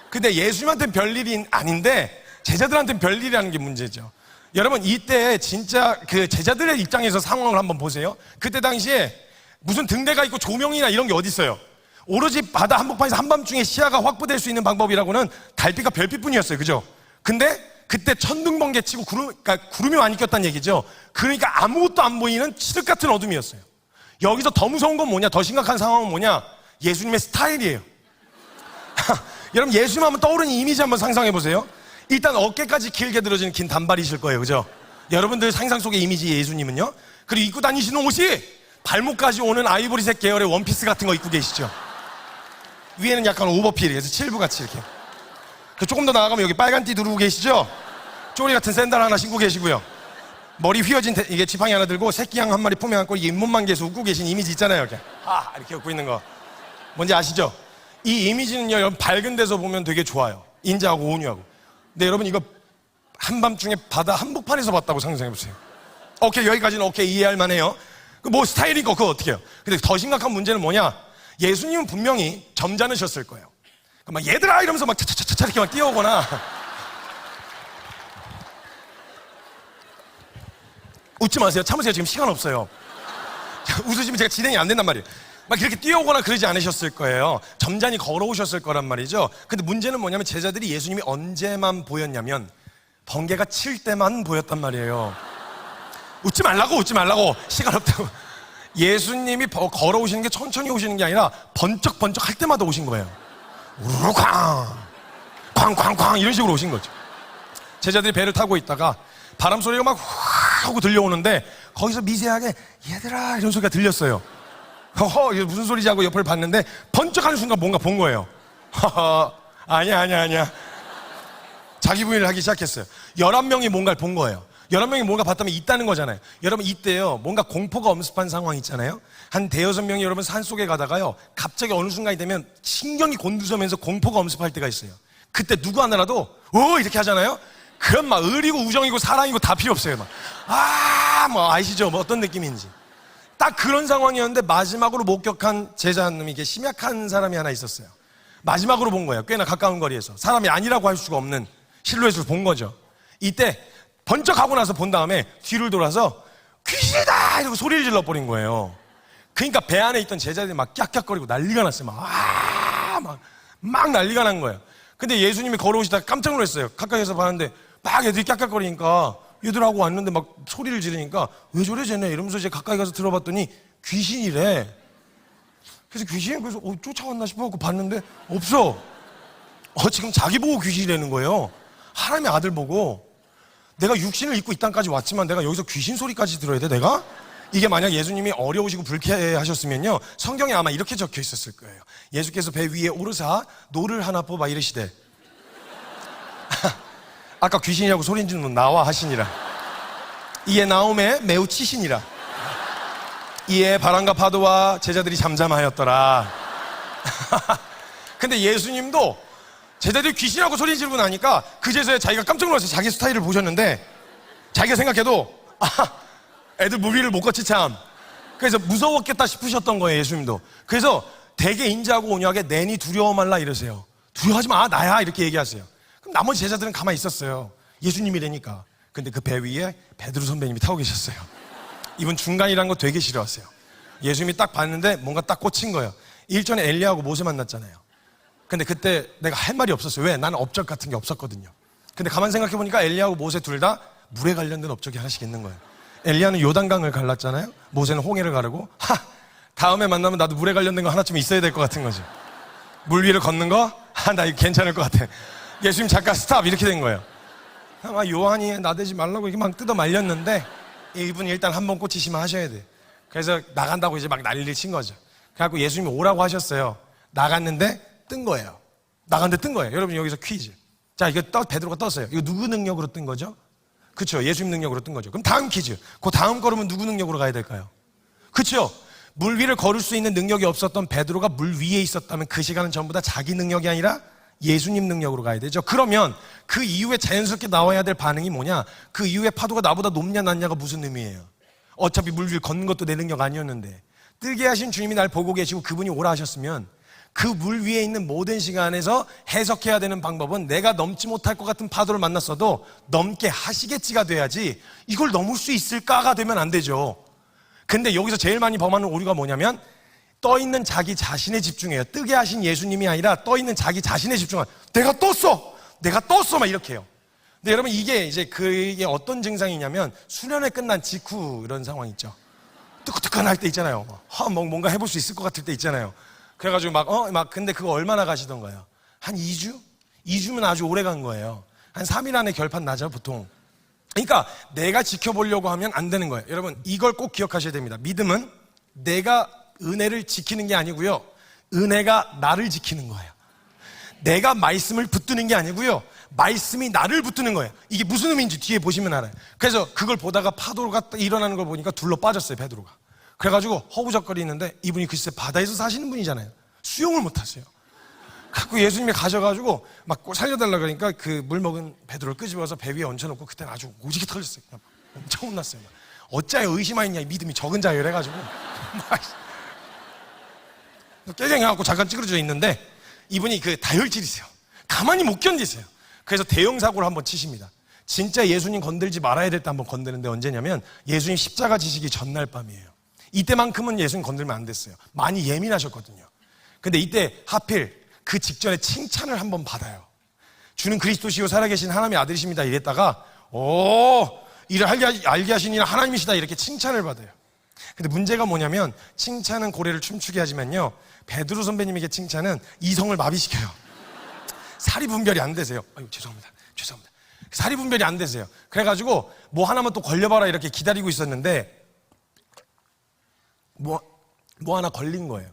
근데 예수님한테는 별일이 아닌데 제자들한테는 별일이라는 게 문제죠. 여러분 이때 진짜 그 제자들의 입장에서 상황을 한번 보세요. 그때 당시에 무슨 등대가 있고 조명이나 이런 게 어디 있어요. 오로지 바다 한복판에서 한밤중에 시야가 확보될 수 있는 방법이라고는 달빛과 별빛뿐이었어요. 그죠? 근데 그때 천둥번개 치고 그러니까 구름이 많이 꼈다는 얘기죠. 그러니까 아무것도 안 보이는 칠흑 같은 어둠이었어요. 여기서 더 무서운 건 뭐냐? 더 심각한 상황은 뭐냐? 예수님의 스타일이에요. 여러분 예수님 한번 떠오르는 이미지 한번 상상해 보세요. 일단 어깨까지 길게 들어지는 긴 단발이실 거예요. 그죠? 여러분들 상상 속의 이미지 예수님은요. 그리고 입고 다니시는 옷이 발목까지 오는 아이보리색 계열의 원피스 같은 거 입고 계시죠. 위에는 약간 오버필이에요. 칠부같이 이렇게. 조금 더 나아가면 여기 빨간 띠 두르고 계시죠? 쪼리 같은 샌들 하나 신고 계시고요. 머리 휘어진 이게 지팡이 하나 들고 새끼양 한 마리 품에 안고 잇몸만 계속 웃고 계신 이미지 있잖아요. 이렇게 웃고 있는 거. 뭔지 아시죠? 이 이미지는요, 여러분 밝은 데서 보면 되게 좋아요. 인자하고 온유하고. 근데 여러분 이거 한밤중에 바다 한복판에서 봤다고 상상해보세요. 오케이, 여기까지는 오케이, 이해할 만해요. 뭐 스타일인 거 그거 어떻게 해요? 근데 더 심각한 문제는 뭐냐? 예수님은 분명히 점잖으셨을 거예요. 막 얘들아 이러면서 막 차차차차 이렇게 막 뛰어오거나 웃지 마세요. 참으세요. 지금 시간 없어요. 웃으시면 제가 진행이 안 된단 말이에요. 막 이렇게 뛰어오거나 그러지 않으셨을 거예요. 점잖이 걸어오셨을 거란 말이죠. 근데 문제는 뭐냐면 제자들이 예수님이 언제만 보였냐면 번개가 칠 때만 보였단 말이에요. 웃지 말라고 시간 없다고. 예수님이 걸어오시는 게 천천히 오시는 게 아니라 번쩍번쩍 할 때마다 오신 거예요. 우르르 쾅 이런 식으로 오신 거죠. 제자들이 배를 타고 있다가 바람 소리가 막 후 하고 들려오는데 거기서 미세하게 얘들아 이런 소리가 들렸어요. 이게 무슨 소리지 하고 옆을 봤는데 번쩍하는 순간 뭔가 본 거예요. 아니야. 자기 부인을 하기 시작했어요. 11명이 뭔가를 본 거예요. 11명이 뭔가 봤다면 있다는 거잖아요. 여러분 이때요 뭔가 공포가 엄습한 상황 있잖아요. 한 5-6명이 여러분 산속에 가다가요 갑자기 어느 순간이 되면 신경이 곤두서면서 공포가 엄습할 때가 있어요. 그때 누구 하나라도 이렇게 하잖아요. 그럼 막 의리고 우정이고 사랑이고 다 필요 없어요. 아시죠? 뭐 어떤 느낌인지. 딱 그런 상황이었는데 마지막으로 목격한 제자 한 놈이 이게 심약한 사람이 하나 있었어요. 마지막으로 본 거예요. 꽤나 가까운 거리에서. 사람이 아니라고 할 수가 없는 실루엣을 본 거죠. 이때 번쩍 하고 나서 본 다음에 뒤를 돌아서 귀신이다! 이러고 소리를 질러버린 거예요. 그러니까 배 안에 있던 제자들이 막 깍깍거리고 난리가 났어요. 막 난리가 난 거예요. 근데 예수님이 걸어오시다가 깜짝 놀랐어요. 가까이서 봤는데 막 애들이 깍깍거리니까 얘들하고 왔는데 막 소리를 지르니까 왜 저래 쟤네 이러면서 이제 가까이 가서 들어봤더니 귀신이래. 그래서 귀신이 그래서 쫓아왔나 싶어갖고 봤는데 없어. 지금 자기 보고 귀신이라는 거예요. 하나님의 아들 보고. 내가 육신을 입고 이 땅까지 왔지만 내가 여기서 귀신 소리까지 들어야 돼 내가? 이게 만약 예수님이 어려우시고 불쾌하셨으면요 성경에 아마 이렇게 적혀 있었을 거예요. 예수께서 배 위에 오르사 노를 하나 뽑아 이르시되 아까 귀신이라고 소리 지르는 분 나와 하시니라. 이에 나옴에 매우 치시니라. 이에 바람과 파도와 제자들이 잠잠하였더라. 근데 예수님도 제자들이 귀신이라고 소리 지르고 나니까 그제서야 자기가 깜짝 놀라서 자기 스타일을 보셨는데 자기가 생각해도 애들 무리를 못 걷지 참. 그래서 무서웠겠다 싶으셨던 거예요 예수님도. 그래서 되게 인자하고 온유하게 내니 두려워 말라 이러세요. 두려워하지 마 나야 이렇게 얘기하세요. 그럼 나머지 제자들은 가만히 있었어요. 예수님이라니까. 근데 그 배 위에 베드로 선배님이 타고 계셨어요. 이분 중간이라는 거 되게 싫어하세요. 예수님이 딱 봤는데 뭔가 딱 꽂힌 거예요. 일전에 엘리야하고 모세 만났잖아요. 근데 그때 내가 할 말이 없었어요. 왜? 나는 업적 같은 게 없었거든요. 근데 가만 생각해보니까 엘리야하고 모세 둘 다 물에 관련된 업적이 하나씩 있는 거예요. 엘리야는 요단강을 갈랐잖아요. 모세는 홍해를 가르고 다음에 만나면 나도 물에 관련된 거 하나쯤 있어야 될 것 같은 거죠. 물 위를 걷는 거? 나 이거 괜찮을 것 같아. 예수님 잠깐 스탑 이렇게 된 거예요. 요한이 나대지 말라고 이렇게 막 뜯어 말렸는데 이분이 일단 한번 꽂히시면 하셔야 돼. 그래서 나간다고 이제 막 난리를 친 거죠. 그래갖고 예수님이 오라고 하셨어요. 나갔는데 뜬 거예요. 나갔는데 뜬 거예요. 여러분 여기서 퀴즈. 자, 이거 베드로가 떴어요. 이거 누구 능력으로 뜬 거죠? 그렇죠. 예수님 능력으로 뜬 거죠. 그럼 다음 퀴즈. 그 다음 걸으면 누구 능력으로 가야 될까요? 그렇죠. 물 위를 걸을 수 있는 능력이 없었던 베드로가 물 위에 있었다면 그 시간은 전부 다 자기 능력이 아니라 예수님 능력으로 가야 되죠. 그러면 그 이후에 자연스럽게 나와야 될 반응이 뭐냐? 그 이후에 파도가 나보다 높냐 낮냐가 무슨 의미예요? 어차피 물 위를 걷는 것도 내 능력 아니었는데 뜨게 하신 주님이 날 보고 계시고 그분이 오라 하셨으면 그 물 위에 있는 모든 시간에서 해석해야 되는 방법은 내가 넘지 못할 것 같은 파도를 만났어도 넘게 하시겠지가 돼야지 이걸 넘을 수 있을까가 되면 안 되죠. 근데 여기서 제일 많이 범하는 오류가 뭐냐면 떠있는 자기 자신에 집중해요. 뜨게 하신 예수님이 아니라 떠있는 자기 자신에 집중해요. 내가 떴어 막 이렇게 해요. 근데 여러분 이게 이제 그게 어떤 증상이냐면 수련회 끝난 직후 이런 상황 있죠. 뜨끈뜨끈할 때 있잖아요. 뭔가 해볼 수 있을 것 같을 때 있잖아요. 그래가지고 근데 그거 얼마나 가시던 거예요? 한 2주? 2주면 아주 오래 간 거예요. 한 3일 안에 결판 나죠, 보통. 그러니까 내가 지켜보려고 하면 안 되는 거예요. 여러분, 이걸 꼭 기억하셔야 됩니다. 믿음은 내가 은혜를 지키는 게 아니고요. 은혜가 나를 지키는 거예요. 내가 말씀을 붙드는 게 아니고요. 말씀이 나를 붙드는 거예요. 이게 무슨 의미인지 뒤에 보시면 알아요. 그래서 그걸 보다가 파도가 일어나는 걸 보니까 둘러 빠졌어요, 베드로가. 그래가지고 허우적거리는데 이분이 글쎄 바다에서 사시는 분이잖아요. 수영을 못 하세요. 갖고 예수님이 가셔가지고 막 살려달라 그러니까 그 물 먹은 베드로를 끄집어서 배 위에 얹혀놓고 그때는 아주 오지게 털렸어요. 그냥 엄청 혼났어요. 어찌하여 의심하였냐 이 믿음이 적은 자여 해가지고 깨갱해갖고 잠깐 찌그러져 있는데 이분이 그 다혈질이세요. 가만히 못 견디세요. 그래서 대형 사고를 한번 치십니다. 진짜 예수님 건들지 말아야 될 때 한번 건드는데 언제냐면 예수님 십자가 지시기 전날 밤이에요. 이때만큼은 예수님 건들면 안 됐어요. 많이 예민하셨거든요. 근데 이때 하필 그 직전에 칭찬을 한번 받아요. 주는 그리스도시요 살아계신 하나님의 아들이십니다 이랬다가 이를 알게 하신 이는 하나님이시다 이렇게 칭찬을 받아요. 근데 문제가 뭐냐면 칭찬은 고래를 춤추게 하지만요 베드로 선배님에게 칭찬은 이성을 마비시켜요. 사리 분별이 안 되세요. 죄송합니다. 사리 분별이 안 되세요. 그래가지고 뭐 하나만 또 걸려봐라 이렇게 기다리고 있었는데 뭐 하나 걸린 거예요.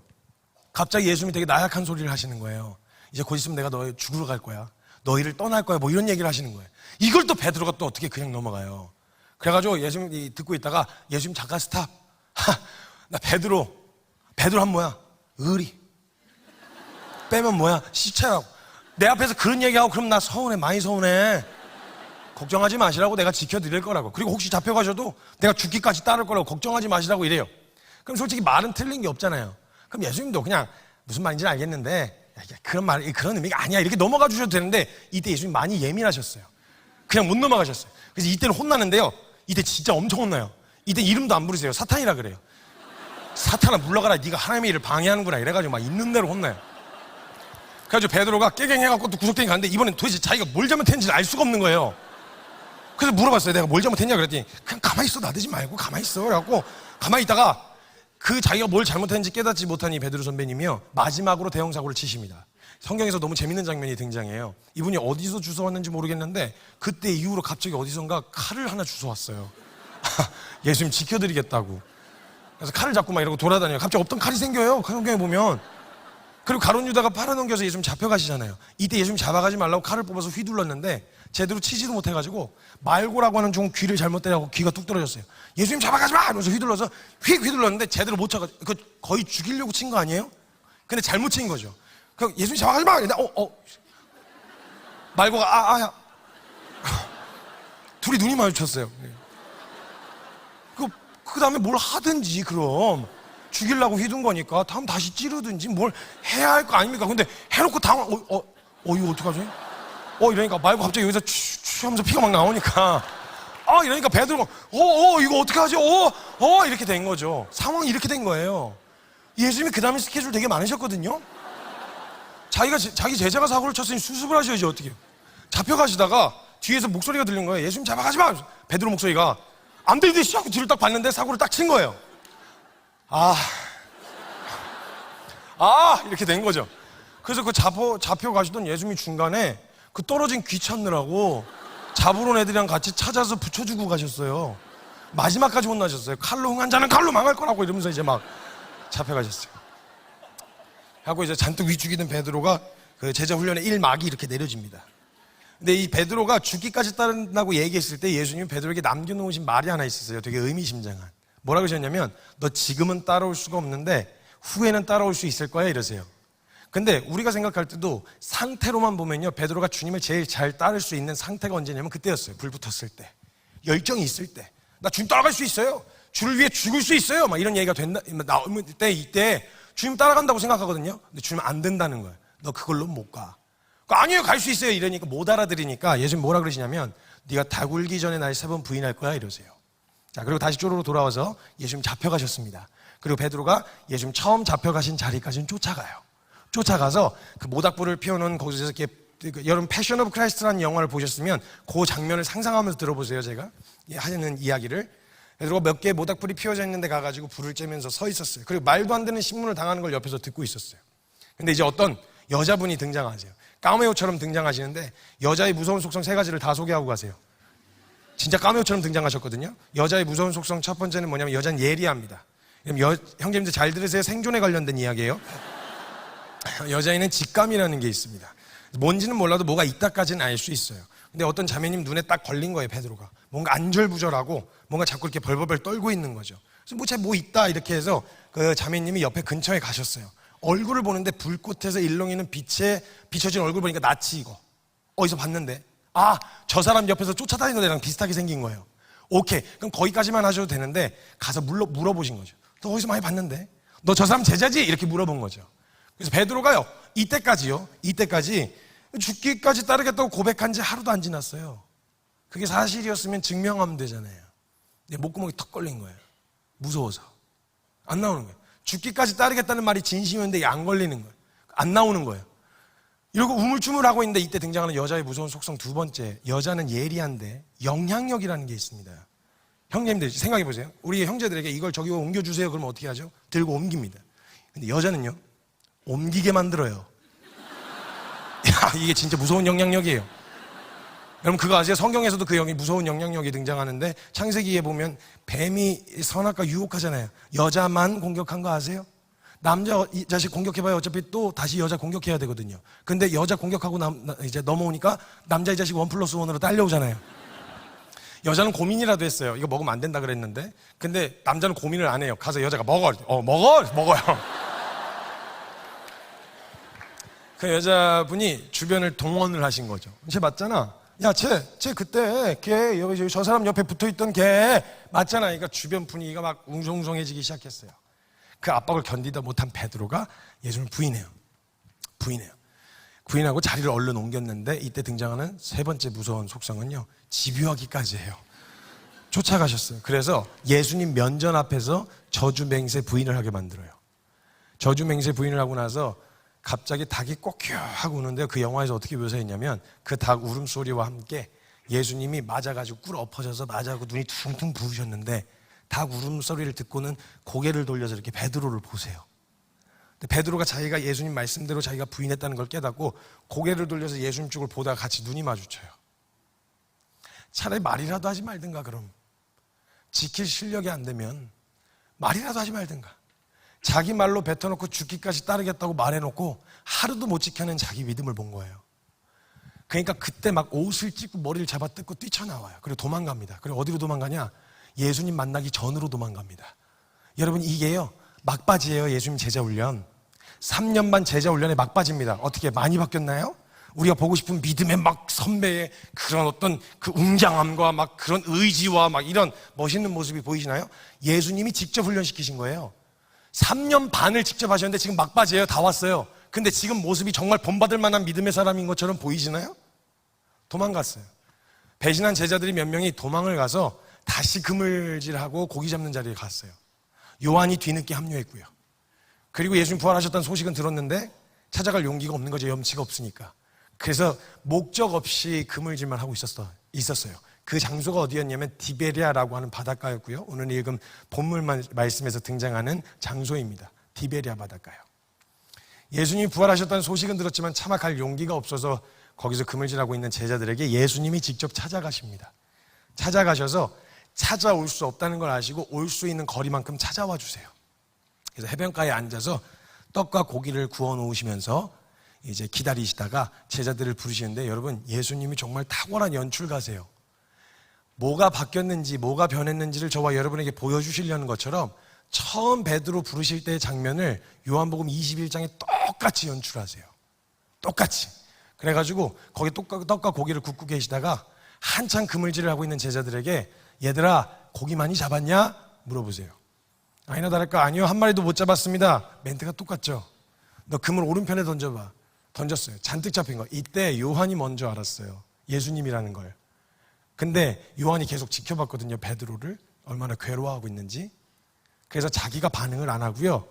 갑자기 예수님이 되게 나약한 소리를 하시는 거예요. 이제 곧 있으면 내가 너희 죽으러 갈 거야. 너희를 떠날 거야. 뭐 이런 얘기를 하시는 거예요. 이걸 또 베드로가 또 어떻게 그냥 넘어가요. 그래가지고 예수님이 듣고 있다가 예수님 잠깐 스탑. 나 베드로 하면 뭐야? 의리. 빼면 뭐야? 시체라고. 내 앞에서 그런 얘기하고 그럼 나 서운해. 많이 서운해. 걱정하지 마시라고 내가 지켜드릴 거라고. 그리고 혹시 잡혀가셔도 내가 죽기까지 따를 거라고 걱정하지 마시라고 이래요. 그럼 솔직히 말은 틀린 게 없잖아요. 그럼 예수님도 그냥 무슨 말인지는 알겠는데 그런 의미가 아니야. 이렇게 넘어가 주셔도 되는데 이때 예수님 많이 예민하셨어요. 그냥 못 넘어가셨어요. 그래서 이때는 혼나는데요. 이때 진짜 엄청 혼나요. 이때 이름도 안 부르세요. 사탄이라 그래요. 사탄아 물러가라. 네가 하나님의 일을 방해하는구나. 이래가지고 막 있는 대로 혼나요. 그래가지고 베드로가 깨갱해갖고 또 구석탱이 갔는데 이번엔 도대체 자기가 뭘 잘못했는지 알 수가 없는 거예요. 그래서 물어봤어요. 내가 뭘 잘못했냐 그랬더니 그냥 가만히 있어. 나대지 말고 가만히 있어. 그래갖고 가만히 있다가 그 자기가 뭘 잘못했는지 깨닫지 못한 이 베드로 선배님이요 마지막으로 대형사고를 치십니다. 성경에서 너무 재밌는 장면이 등장해요. 이분이 어디서 주워왔는지 모르겠는데 그때 이후로 갑자기 어디선가 칼을 하나 주워왔어요. 예수님 지켜드리겠다고. 그래서 칼을 잡고 막 이러고 돌아다녀요. 갑자기 없던 칼이 생겨요. 그 성경에 보면. 그리고 가룟 유다가 팔아넘겨서 예수님 잡혀가시잖아요. 이때 예수님 잡아가지 말라고 칼을 뽑아서 휘둘렀는데 제대로 치지도 못해가지고 말고라고 하는 종 귀를 잘못 때려고 귀가 뚝 떨어졌어요. 예수님 잡아가지 마! 이러면서 휘둘러서 휘둘렀는데 제대로 못 쳐가지고 거의 죽이려고 친 거 아니에요? 근데 잘못 친 거죠. 그럼 예수님 잡아가지 마! 근데 말고가 아야 둘이 눈이 마주쳤어요. 그 다음에 뭘 하든지 그럼 죽이려고 휘둔 거니까 다음 다시 찌르든지 뭘 해야 할 거 아닙니까? 근데 해놓고 당황 이거 어떡하지? 이러니까 말고 갑자기 여기서 추 하면서 피가 막 나오니까 이러니까 베드로가 이거 어떡하지? 이렇게 된 거죠. 상황이 이렇게 된 거예요. 예수님이 그 다음에 스케줄 되게 많으셨거든요. 자기 제자가 사고를 쳤으니 수습을 하셔야지 어떻게. 잡혀가시다가 뒤에서 목소리가 들린 거예요. 예수님 잡아가지 마. 베드로 목소리가 안 되듯이 하고 뒤를 딱 봤는데 사고를 딱 친 거예요. 이렇게 된 거죠. 그래서 그 잡혀가시던 예수님이 중간에 그 떨어진 귀 찾느라고 잡으러 온 애들이랑 같이 찾아서 붙여주고 가셨어요. 마지막까지 혼나셨어요. 칼로 흥한 자는 칼로 망할 거라고 이러면서 이제 막 잡혀가셨어요. 하고 이제 잔뜩 위축이 된 베드로가 그 제자 훈련의 1막이 이렇게 내려집니다. 근데 이 베드로가 죽기까지 따른다고 얘기했을 때 예수님이 베드로에게 남겨놓으신 말이 하나 있었어요. 되게 의미심장한. 뭐라고 하셨냐면 너 지금은 따라올 수가 없는데 후에는 따라올 수 있을 거야 이러세요. 근데 우리가 생각할 때도 상태로만 보면요 베드로가 주님을 제일 잘 따를 수 있는 상태가 언제냐면 그때였어요. 불 붙었을 때, 열정이 있을 때, 나 주님 따라갈 수 있어요, 주를 위해 죽을 수 있어요, 막 이런 얘기가 나오면 이때 주님 따라간다고 생각하거든요. 근데 주님 안 된다는 거예요. 너 그걸로 못 가. 아니에요, 갈 수 있어요 이러니까 못 알아들으니까 예수님 뭐라 그러시냐면 네가 다 굴기 전에 날 3번 부인할 거야 이러세요. 자, 그리고 다시 쪼로로 돌아와서 예수님 잡혀가셨습니다. 그리고 베드로가 예수님 처음 잡혀가신 자리까지는 쫓아가요. 쫓아가서 그 모닥불을 피워놓은 거기서 이렇게 여러분 패션 오브 크라이스트라는 영화를 보셨으면 그 장면을 상상하면서 들어보세요. 제가 하는 이야기를. 베드로가 몇 개의 모닥불이 피워져 있는 데 가가지고 불을 쬐면서 서 있었어요. 그리고 말도 안 되는 신문을 당하는 걸 옆에서 듣고 있었어요. 근데 이제 어떤 여자분이 등장하세요. 까메오처럼 등장하시는데 여자의 무서운 속성 3가지를 다 소개하고 가세요. 진짜 까메오처럼 등장하셨거든요. 여자의 무서운 속성 첫 번째는 뭐냐면 여자는 예리합니다. 형제님들 잘 들으세요. 생존에 관련된 이야기예요. 여자애는 직감이라는 게 있습니다. 뭔지는 몰라도 뭐가 있다까지는 알 수 있어요. 근데 어떤 자매님 눈에 딱 걸린 거예요. 베드로가 뭔가 안절부절하고 뭔가 자꾸 이렇게 벌벌벌 떨고 있는 거죠. 그래서 뭐 있다 이렇게 해서 그 자매님이 옆에 근처에 가셨어요. 얼굴을 보는데 불꽃에서 일렁이는 빛에 비춰진 얼굴 보니까 낯이 익어. 어디서 봤는데 저 사람 옆에서 쫓아다니는 애랑 비슷하게 생긴 거예요. 오케이, 그럼 거기까지만 하셔도 되는데 가서 물어보신 거죠. 너 어디서 많이 봤는데? 너 저 사람 제자지? 이렇게 물어본 거죠. 그래서 베드로가요 이때까지 죽기까지 따르겠다고 고백한 지 하루도 안 지났어요. 그게 사실이었으면 증명하면 되잖아요. 내 목구멍이 턱 걸린 거예요. 무서워서 안 나오는 거예요. 죽기까지 따르겠다는 말이 진심이었는데 안 걸리는 거예요. 안 나오는 거예요. 이러고 우물쭈물하고 있는데 이때 등장하는 여자의 무서운 속성 2번째, 여자는 예리한데 영향력이라는 게 있습니다. 형님들 생각해 보세요. 우리 형제들에게 이걸 저기 옮겨주세요 그러면 어떻게 하죠? 들고 옮깁니다. 근데 여자는요 옮기게 만들어요. 이게 진짜 무서운 영향력이에요. 여러분 그거 아세요? 성경에서도 그 무서운 영향력이 등장하는데 창세기에 보면 뱀이 선악과 유혹하잖아요. 여자만 공격한 거 아세요? 남자 자식 공격해봐야 어차피 또 다시 여자 공격해야 되거든요. 근데 여자 공격하고 이제 넘어오니까 남자 자식 1+1으로 딸려오잖아요. 여자는 고민이라도 했어요. 이거 먹으면 안 된다 그랬는데, 근데 남자는 고민을 안 해요. 가서 여자가 먹어요. 그 여자분이 주변을 동원을 하신 거죠. 쟤 맞잖아. 야, 쟤 그때 걔 여기 저 사람 옆에 붙어있던 걔 맞잖아. 그러니까 주변 분위기가 막 웅성웅성해지기 시작했어요. 그 압박을 견디다 못한 베드로가 예수님을 부인해요. 부인해요. 부인하고 자리를 얼른 옮겼는데 이때 등장하는 세 번째 무서운 속성은요, 집요하기까지 해요. 쫓아가셨어요. 그래서 예수님 면전 앞에서 저주맹세 부인을 하게 만들어요. 저주맹세 부인을 하고 나서 갑자기 닭이 꼬끼 하고 우는데요, 그 영화에서 어떻게 묘사했냐면 그 닭 울음소리와 함께 예수님이 맞아가지고 꿇어 엎어져서 맞아가고 눈이 퉁퉁 부으셨는데 닭 울음소리를 듣고는 고개를 돌려서 이렇게 베드로를 보세요. 근데 베드로가 자기가 예수님 말씀대로 자기가 부인했다는 걸 깨닫고 고개를 돌려서 예수님 쪽을 보다가 같이 눈이 마주쳐요. 차라리 말이라도 하지 말든가. 그럼 지킬 실력이 안 되면 말이라도 하지 말든가. 자기 말로 뱉어놓고 죽기까지 따르겠다고 말해놓고 하루도 못 지켜낸 자기 믿음을 본 거예요. 그러니까 그때 막 옷을 찢고 머리를 잡아 뜯고 뛰쳐나와요. 그리고 도망갑니다. 그리고 어디로 도망가냐? 예수님 만나기 전으로 도망갑니다. 여러분, 이게요 막바지예요. 예수님 제자 훈련 3년 반 제자 훈련의 막바지입니다. 어떻게 많이 바뀌었나요? 우리가 보고 싶은 믿음의 막 선배의 그런 어떤 그 웅장함과 막 그런 의지와 막 이런 멋있는 모습이 보이시나요? 예수님이 직접 훈련시키신 거예요. 3년 반을 직접 하셨는데 지금 막바지예요. 다 왔어요. 근데 지금 모습이 정말 본받을 만한 믿음의 사람인 것처럼 보이시나요? 도망갔어요. 배신한 제자들이 몇 명이 도망을 가서 다시 그물질하고 고기 잡는 자리에 갔어요. 요한이 뒤늦게 합류했고요. 그리고 예수님 부활하셨다는 소식은 들었는데 찾아갈 용기가 없는 거죠. 염치가 없으니까. 그래서 목적 없이 그물질만 하고 있었어요. 그 장소가 어디였냐면 디베리아라고 하는 바닷가였고요. 오늘 읽은 본문 말씀에서 등장하는 장소입니다. 디베리아 바닷가요. 예수님이 부활하셨다는 소식은 들었지만 차마 갈 용기가 없어서 거기서 그물질하고 있는 제자들에게 예수님이 직접 찾아가십니다. 찾아가셔서 찾아올 수 없다는 걸 아시고 올 수 있는 거리만큼 찾아와 주세요. 그래서 해변가에 앉아서 떡과 고기를 구워 놓으시면서 이제 기다리시다가 제자들을 부르시는데, 여러분, 예수님이 정말 탁월한 연출가세요. 뭐가 바뀌었는지 뭐가 변했는지를 저와 여러분에게 보여주시려는 것처럼 처음 베드로 부르실 때의 장면을 요한복음 21장에 똑같이 연출하세요. 똑같이. 그래가지고 거기 떡과 고기를 굽고 계시다가 한참 그물질을 하고 있는 제자들에게 얘들아 고기 많이 잡았냐? 물어보세요. 아니나 다를까 아니요 한 마리도 못 잡았습니다. 멘트가 똑같죠. 너 그물 오른편에 던져봐. 던졌어요. 잔뜩 잡힌 거. 이때 요한이 먼저 알았어요. 예수님이라는 걸. 근데 요한이 계속 지켜봤거든요. 베드로를 얼마나 괴로워하고 있는지. 그래서 자기가 반응을 안 하고요,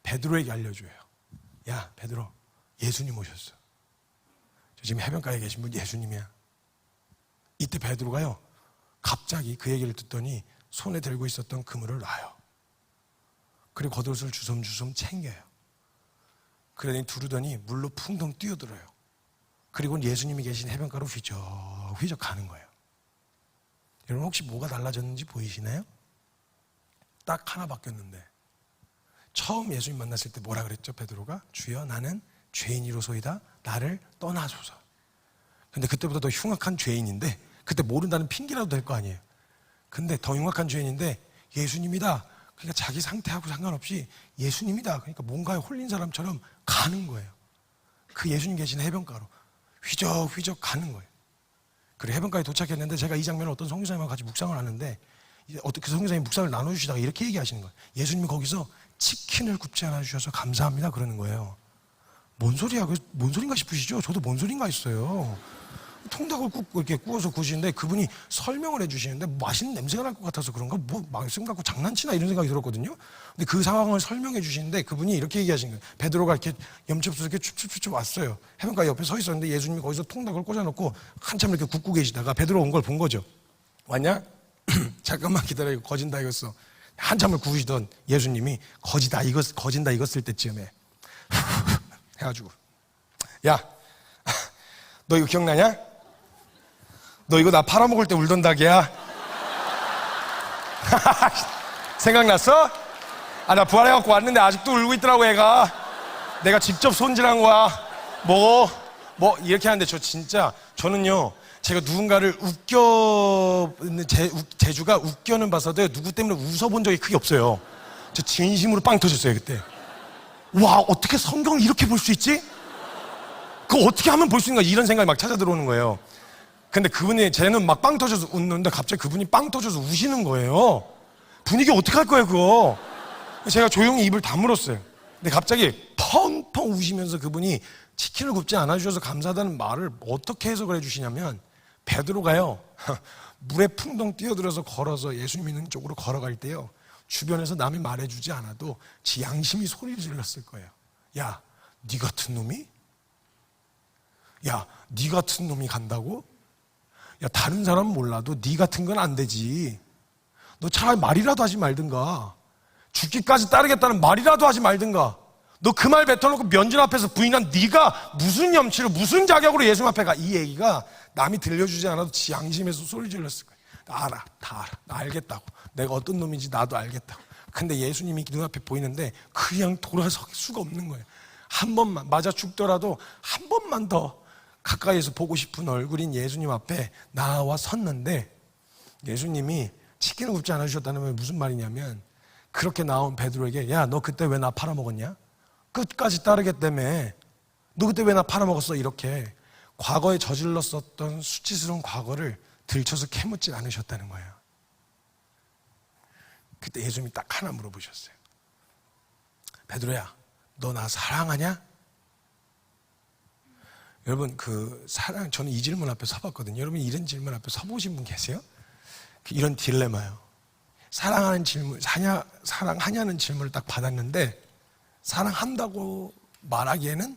베드로에게 알려줘요. 야 베드로, 예수님 오셨어. 저 지금 해변가에 계신 분 예수님이야. 이때 베드로가요 갑자기 그 얘기를 듣더니 손에 들고 있었던 그물을 놔요. 그리고 겉옷을 주섬주섬 챙겨요. 그러더니 두르더니 물로 풍덩 뛰어들어요. 그리고 예수님이 계신 해변가로 휘적휘적 가는 거예요. 여러분, 혹시 뭐가 달라졌는지 보이시나요? 딱 하나 바뀌었는데, 처음 예수님 만났을 때 뭐라 그랬죠? 베드로가 주여 나는 죄인이로소이다 나를 떠나소서. 근데 그때보다 더 흉악한 죄인인데, 그때 모른다는 핑계라도 될 거 아니에요. 근데 더 흉악한 죄인인데 예수님이다. 그러니까 자기 상태하고 상관없이 예수님이다. 그러니까 뭔가에 홀린 사람처럼 가는 거예요. 그 예수님 계신 해변가로 휘적휘적 가는 거예요. 그리고 해변가에 도착했는데 제가 이 장면을 어떤 선교사님하고 같이 묵상을 하는데, 어떻게 그 선교사님이 묵상을 나눠주시다가 이렇게 얘기하시는 거예요. 예수님이 거기서 치킨을 굽지 않아 주셔서 감사합니다 그러는 거예요. 뭔 소리야? 뭔 소린가 싶으시죠? 저도 뭔 소린가 했어요. 통닭을 이렇게 구워서 구우시는데 그분이 설명을 해주시는데 맛있는 냄새가 날 것 같아서 그런가? 뭐 말씀 갖고 장난치나 이런 생각이 들었거든요. 근데 그 상황을 설명해 주시는데 그분이 이렇게 얘기하신 거예요. 베드로가 이렇게 염치없어서 이렇게 춥춥춥 왔어요. 해변가 옆에 서 있었는데 예수님이 거기서 통닭을 꽂아놓고 한참 이렇게 굽고 계시다가 베드로 온 걸 본 거죠. 왔냐? 잠깐만 기다려. 이거 거진다 익었어. 한참을 구우시던 예수님이 거진다 익었을 때쯤에 해가지고, 야, 너 이거 기억나냐? 너 이거 나 팔아먹을 때 울던 닭이야. 생각났어? 아, 나 부활해갖고 왔는데 아직도 울고 있더라고 애가. 내가 직접 손질한 거야. 뭐 이렇게 하는데 저는요 제가 누군가를 재주가 웃겨는 봐서도 누구 때문에 웃어본 적이 크게 없어요. 저 진심으로 빵 터졌어요 그때. 와, 어떻게 성경을 이렇게 볼 수 있지? 그거 어떻게 하면 볼 수 있는가, 이런 생각이 막 찾아 들어오는 거예요. 근데 그분이, 쟤는 막 빵 터져서 웃는데 갑자기 그분이 빵 터져서 우시는 거예요. 분위기 어떡할 거예요 그거. 제가 조용히 입을 다물었어요. 근데 갑자기 펑펑 우시면서 그분이 치킨을 굽지 않아주셔서 감사하다는 말을 어떻게 해석을 해주시냐면, 베드로가요 물에 풍덩 뛰어들어서 걸어서 예수님 있는 쪽으로 걸어갈 때요, 주변에서 남이 말해주지 않아도 지 양심이 소리를 질렀을 거예요. 야, 네 같은 놈이? 야, 네 같은 놈이 간다고? 야, 다른 사람은 몰라도 네 같은 건 안 되지. 너 차라리 말이라도 하지 말든가. 죽기까지 따르겠다는 말이라도 하지 말든가. 너 그 말 뱉어놓고 면전 앞에서 부인한 네가 무슨 염치로 무슨 자격으로 예수님 앞에 가. 이 얘기가 남이 들려주지 않아도 지 양심에서 소리 질렀을 거예요. 나 알아, 다 알아. 나 알겠다고. 내가 어떤 놈인지 나도 알겠다고. 근데 예수님이 눈앞에 보이는데 그냥 돌아설 수가 없는 거예요. 한 번만, 맞아 죽더라도 한 번만 더 가까이에서 보고 싶은 얼굴인 예수님 앞에 나와 섰는데, 예수님이 치킨을 굽지 않아주셨다는 말 무슨 말이냐면, 그렇게 나온 베드로에게 야, 너 그때 왜 나 팔아먹었냐? 끝까지 따르겠다며. 너 그때 왜 나 팔아먹었어? 이렇게 과거에 저질렀었던 수치스러운 과거를 들춰서 캐묻지 않으셨다는 거예요. 그때 예수님이 딱 하나 물어보셨어요. 베드로야, 너 나 사랑하냐? 여러분, 저는 이 질문 앞에 서봤거든요. 여러분, 이런 질문 앞에 서보신 분 계세요? 이런 딜레마요. 사랑하냐는 질문을 딱 받았는데, 사랑한다고 말하기에는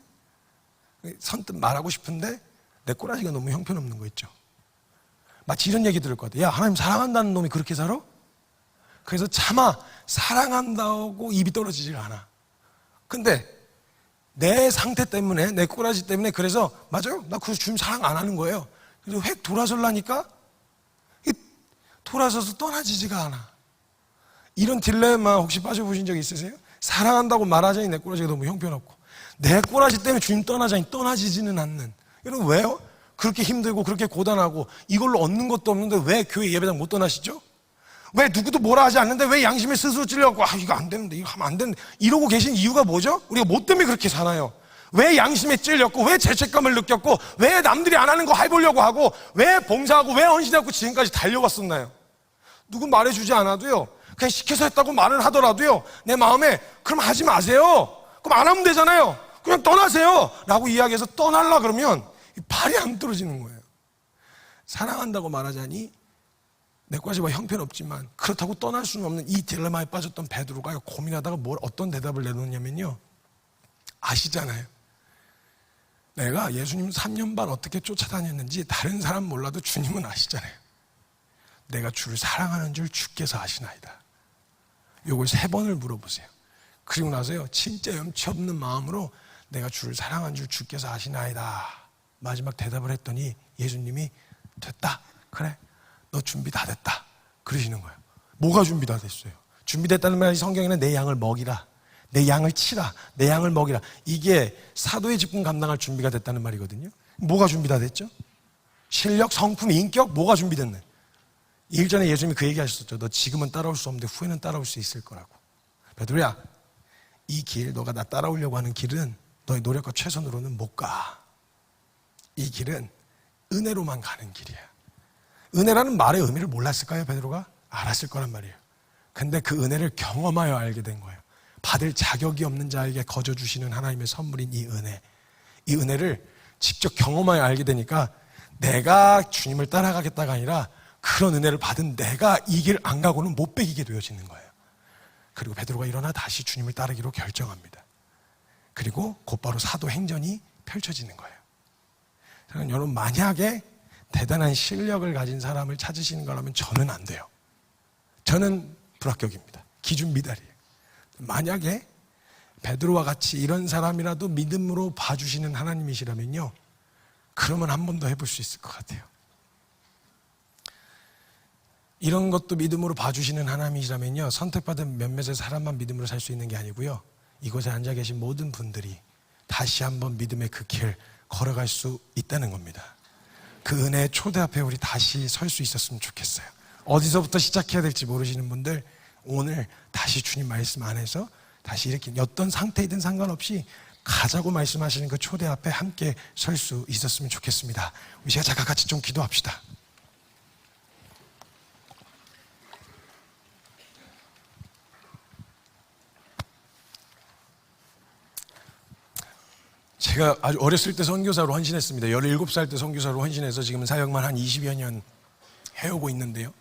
선뜻 말하고 싶은데 내 꼬라지가 너무 형편없는 거 있죠. 마치 이런 얘기 들을 것 같아요. 야, 하나님 사랑한다는 놈이 그렇게 살아? 그래서 차마 사랑한다고 입이 떨어지질 않아. 근데 내 상태 때문에, 내 꼬라지 때문에, 그래서 맞아요, 나 그 주님 사랑 안 하는 거예요. 그래서 획 돌아설라니까 돌아서서 떠나지지가 않아. 이런 딜레마 혹시 빠져보신 적 있으세요? 사랑한다고 말하자니 내 꼬라지가 너무 형편없고, 내 꼬라지 때문에 주님 떠나자니 떠나지지는 않는. 여러분, 왜요? 그렇게 힘들고 그렇게 고단하고 이걸로 얻는 것도 없는데 왜 교회 예배당 못 떠나시죠? 왜 누구도 뭐라 하지 않는데 왜 양심에 스스로 찔려갖고 이거 안 되는데, 이거 하면 안 되는데 이러고 계신 이유가 뭐죠? 우리가 뭐 때문에 그렇게 사나요? 왜 양심에 찔렸고, 왜 죄책감을 느꼈고, 왜 남들이 안 하는 거 해보려고 하고, 왜 봉사하고, 왜 헌신하고 지금까지 달려왔었나요? 누구 말해주지 않아도요, 그냥 시켜서 했다고 말을 하더라도요, 내 마음에 그럼 하지 마세요. 그럼 안 하면 되잖아요. 그냥 떠나세요 라고 이야기해서 떠날라 그러면 발이 안 떨어지는 거예요. 사랑한다고 말하자니 내 꼬라지와 형편없지만 그렇다고 떠날 수는 없는 이 딜레마에 빠졌던 베드로가 고민하다가 어떤 대답을 내놓냐면요, 아시잖아요. 내가 예수님 3년 반 어떻게 쫓아다녔는지 다른 사람 몰라도 주님은 아시잖아요. 내가 주를 사랑하는 줄 주께서 아시나이다. 요걸 3번을 물어보세요. 그리고 나서요, 진짜 염치 없는 마음으로 내가 주를 사랑하는 줄 주께서 아시나이다 마지막 대답을 했더니 예수님이 됐다, 그래, 너 준비 다 됐다 그러시는 거예요. 뭐가 준비 다 됐어요? 준비됐다는 말이 성경에는 내 양을 먹이라, 내 양을 치라, 내 양을 먹이라, 이게 사도의 직분 감당할 준비가 됐다는 말이거든요. 뭐가 준비 다 됐죠? 실력, 성품, 인격, 뭐가 준비됐네. 일전에 예수님이 그 얘기 하셨었죠. 너 지금은 따라올 수 없는데 후에는 따라올 수 있을 거라고. 베드로야, 이 길, 너가 나 따라오려고 하는 길은 너의 노력과 최선으로는 못 가. 이 길은 은혜로만 가는 길이야. 은혜라는 말의 의미를 몰랐을까요, 베드로가? 알았을 거란 말이에요. 근데 그 은혜를 경험하여 알게 된 거예요. 받을 자격이 없는 자에게 거저 주시는 하나님의 선물인 이 은혜. 이 은혜를 직접 경험하여 알게 되니까 내가 주님을 따라가겠다가 아니라 그런 은혜를 받은 내가 이 길 안 가고는 못 베기게 되어지는 거예요. 그리고 베드로가 일어나 다시 주님을 따르기로 결정합니다. 그리고 곧바로 사도행전이 펼쳐지는 거예요. 여러분, 만약에 대단한 실력을 가진 사람을 찾으시는 거라면 저는 안 돼요. 저는 불합격입니다. 기준 미달이에요. 만약에 베드로와 같이 이런 사람이라도 믿음으로 봐주시는 하나님이시라면요, 그러면 한 번 더 해볼 수 있을 것 같아요. 이런 것도 믿음으로 봐주시는 하나님이시라면요, 선택받은 몇몇의 사람만 믿음으로 살 수 있는 게 아니고요, 이곳에 앉아 계신 모든 분들이 다시 한번 믿음의 그 길 걸어갈 수 있다는 겁니다. 그 은혜의 초대 앞에 우리 다시 설 수 있었으면 좋겠어요. 어디서부터 시작해야 될지 모르시는 분들, 오늘 다시 주님 말씀 안에서 다시 이렇게 어떤 상태이든 상관없이 가자고 말씀하시는 그 초대 앞에 함께 설 수 있었으면 좋겠습니다. 우리 제가 같이 좀 기도합시다. 제가 아주 어렸을 때 선교사로 헌신했습니다. 17살 때 선교사로 헌신해서 지금 사역만 한 20여 년 해오고 있는데요.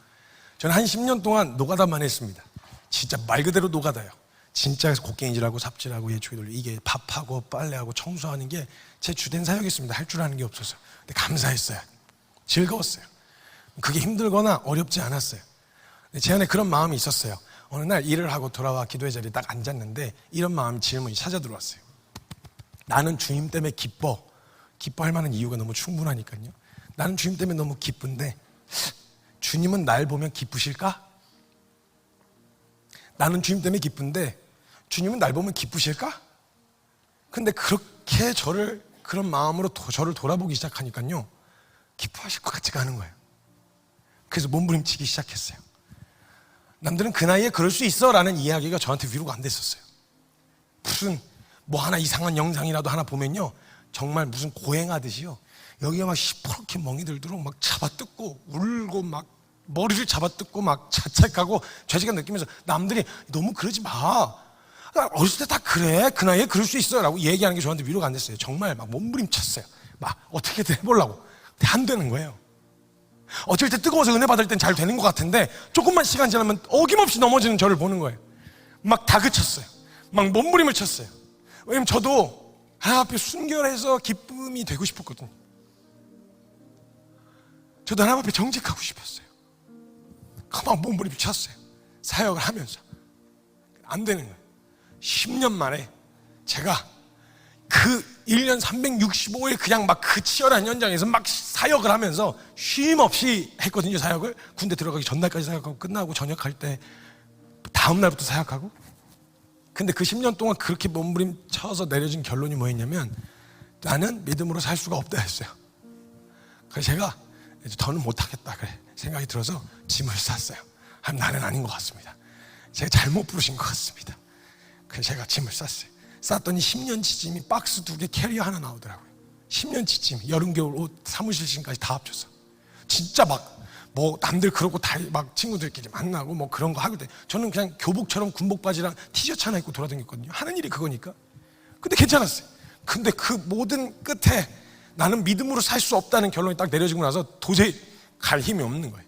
저는 한 10년 동안 노가다만 했습니다. 진짜 말 그대로 노가다요. 진짜 곡괭이질하고 삽질하고 예초기 돌리고 이게 밥하고 빨래하고 청소하는 게 제 주된 사역이었습니다. 할 줄 아는 게 없어서. 근데 감사했어요. 즐거웠어요. 그게 힘들거나 어렵지 않았어요. 근데 제 안에 그런 마음이 있었어요. 어느 날 일을 하고 돌아와 기도의 자리에 딱 앉았는데 이런 마음 질문이 찾아 들어왔어요. 나는 주님 때문에 기뻐할 만한 이유가 너무 충분하니까요. 나는 주님 때문에 너무 기쁜데 주님은 날 보면 기쁘실까? 나는 주님 때문에 기쁜데 주님은 날 보면 기쁘실까? 근데 그렇게 그런 마음으로 저를 돌아보기 시작하니까요, 기뻐하실 것 같지가 않은 거예요. 그래서 몸부림치기 시작했어요. 남들은 그 나이에 그럴 수 있어 라는 이야기가 저한테 위로가 안 됐었어요. 무슨 뭐 하나 이상한 영상이라도 하나 보면요, 정말 무슨 고행하듯이요, 여기가 막 시퍼렇게 멍이 들도록 막 잡아뜯고 울고 막 머리를 잡아뜯고 막 자책하고 죄책감 느끼면서 남들이 너무 그러지 마, 어렸을 때 다 그래, 그 나이에 그럴 수 있어 라고 얘기하는 게 저한테 위로가 안 됐어요. 정말 막 몸부림쳤어요. 막 어떻게든 해보려고. 근데 안 되는 거예요. 어쩔 때 뜨거워서 은혜 받을 땐 잘 되는 것 같은데 조금만 시간 지나면 어김없이 넘어지는 저를 보는 거예요. 막 다그쳤어요. 막 몸부림을 쳤어요. 왜냐면 저도 하나님 앞에 순결해서 기쁨이 되고 싶었거든요. 저도 하나님 앞에 정직하고 싶었어요. 막 몸부림을 쳤어요. 사역을 하면서. 안 되는 거예요. 10년 만에 제가 그 1년 365일 그냥 막 그 치열한 현장에서 막 사역을 하면서 쉼 없이 했거든요. 사역을 군대 들어가기 전날까지 사역하고 끝나고 전역할 때 다음 날부터 사역하고. 근데 그 10년 동안 그렇게 몸부림 쳐서 내려진 결론이 뭐였냐면 나는 믿음으로 살 수가 없다 했어요. 그래서 제가 더는 못하겠다 그래 생각이 들어서 짐을 쌌어요. 나는 아닌 것 같습니다. 제가 잘못 부르신 것 같습니다. 그래서 제가 짐을 쌌어요. 쌌더니 10년치 짐이 박스 2개 캐리어 하나 나오더라고요. 10년치 짐, 여름 겨울 옷 사무실 짐까지 다 합쳐서 진짜 막 뭐 남들 그러고 다 막 친구들끼리 만나고 뭐 그런 거 하고 때 저는 그냥 교복처럼 군복 바지랑 티셔츠 하나 입고 돌아다녔거든요. 하는 일이 그거니까. 근데 괜찮았어요. 근데 그 모든 끝에 나는 믿음으로 살 수 없다는 결론이 딱 내려지고 나서 도저히 갈 힘이 없는 거예요.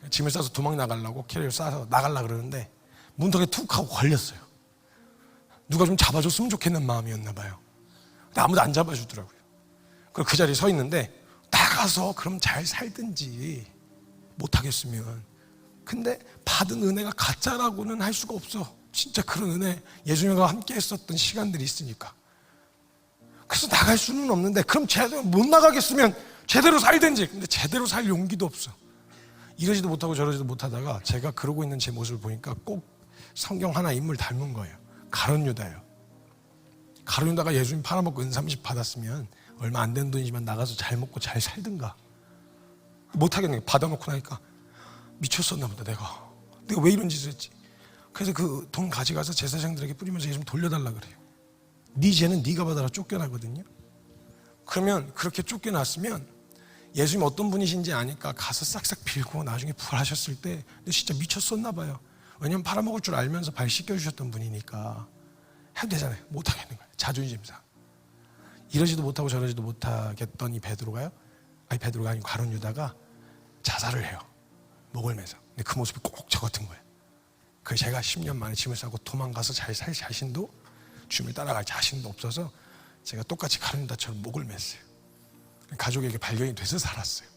짐을 싸서 도망 나가려고 캐리어를 싸서 나가려고 그러는데 문턱에 툭 하고 걸렸어요. 누가 좀 잡아줬으면 좋겠는 마음이었나 봐요. 근데 아무도 안 잡아주더라고요. 그리고 그 자리에 서 있는데 나가서 그럼 잘 살든지 못하겠으면. 근데 받은 은혜가 가짜라고는 할 수가 없어. 진짜 그런 은혜, 예수님과 함께 했었던 시간들이 있으니까. 그래서 나갈 수는 없는데 그럼 제대로 못 나가겠으면 제대로 살든지. 근데 제대로 살 용기도 없어. 이러지도 못하고 저러지도 못하다가 제가 그러고 있는 제 모습을 보니까 꼭 성경 하나 인물 닮은 거예요. 가룟 유다예요. 가룟 유다가 예수님 팔아먹고 은삼십 받았으면 얼마 안 되는 돈이지만 나가서 잘 먹고 잘 살든가. 못하겠네. 받아놓고 나니까 미쳤었나 보다. 내가 왜 이런 짓을 했지. 그래서 그 돈 가져가서 제사장들에게 뿌리면서 예수님 돌려달라 그래요. 네 죄는 네가 받아라. 쫓겨나거든요. 그러면 그렇게 쫓겨났으면 예수님 어떤 분이신지 아니까 가서 싹싹 빌고 나중에 부활하셨을 때 너 진짜 미쳤었나 봐요. 왜냐면 팔아먹을 줄 알면서 발 씻겨주셨던 분이니까 해도 되잖아요. 못하겠는 거예요. 자존심상. 이러지도 못하고 저러지도 못하겠던 이 베드로가요, 베드로가 아니고 가룟 유다가 자살을 해요. 목을 매서. 근데 그 모습이 꼭 저 같은 거예요. 그래서 제가 10년 만에 짐을 싸고 도망가서 잘 살 자신도, 주님을 따라갈 자신도 없어서 제가 똑같이 가룟 유다처럼 목을 맸어요. 가족에게 발견이 돼서 살았어요.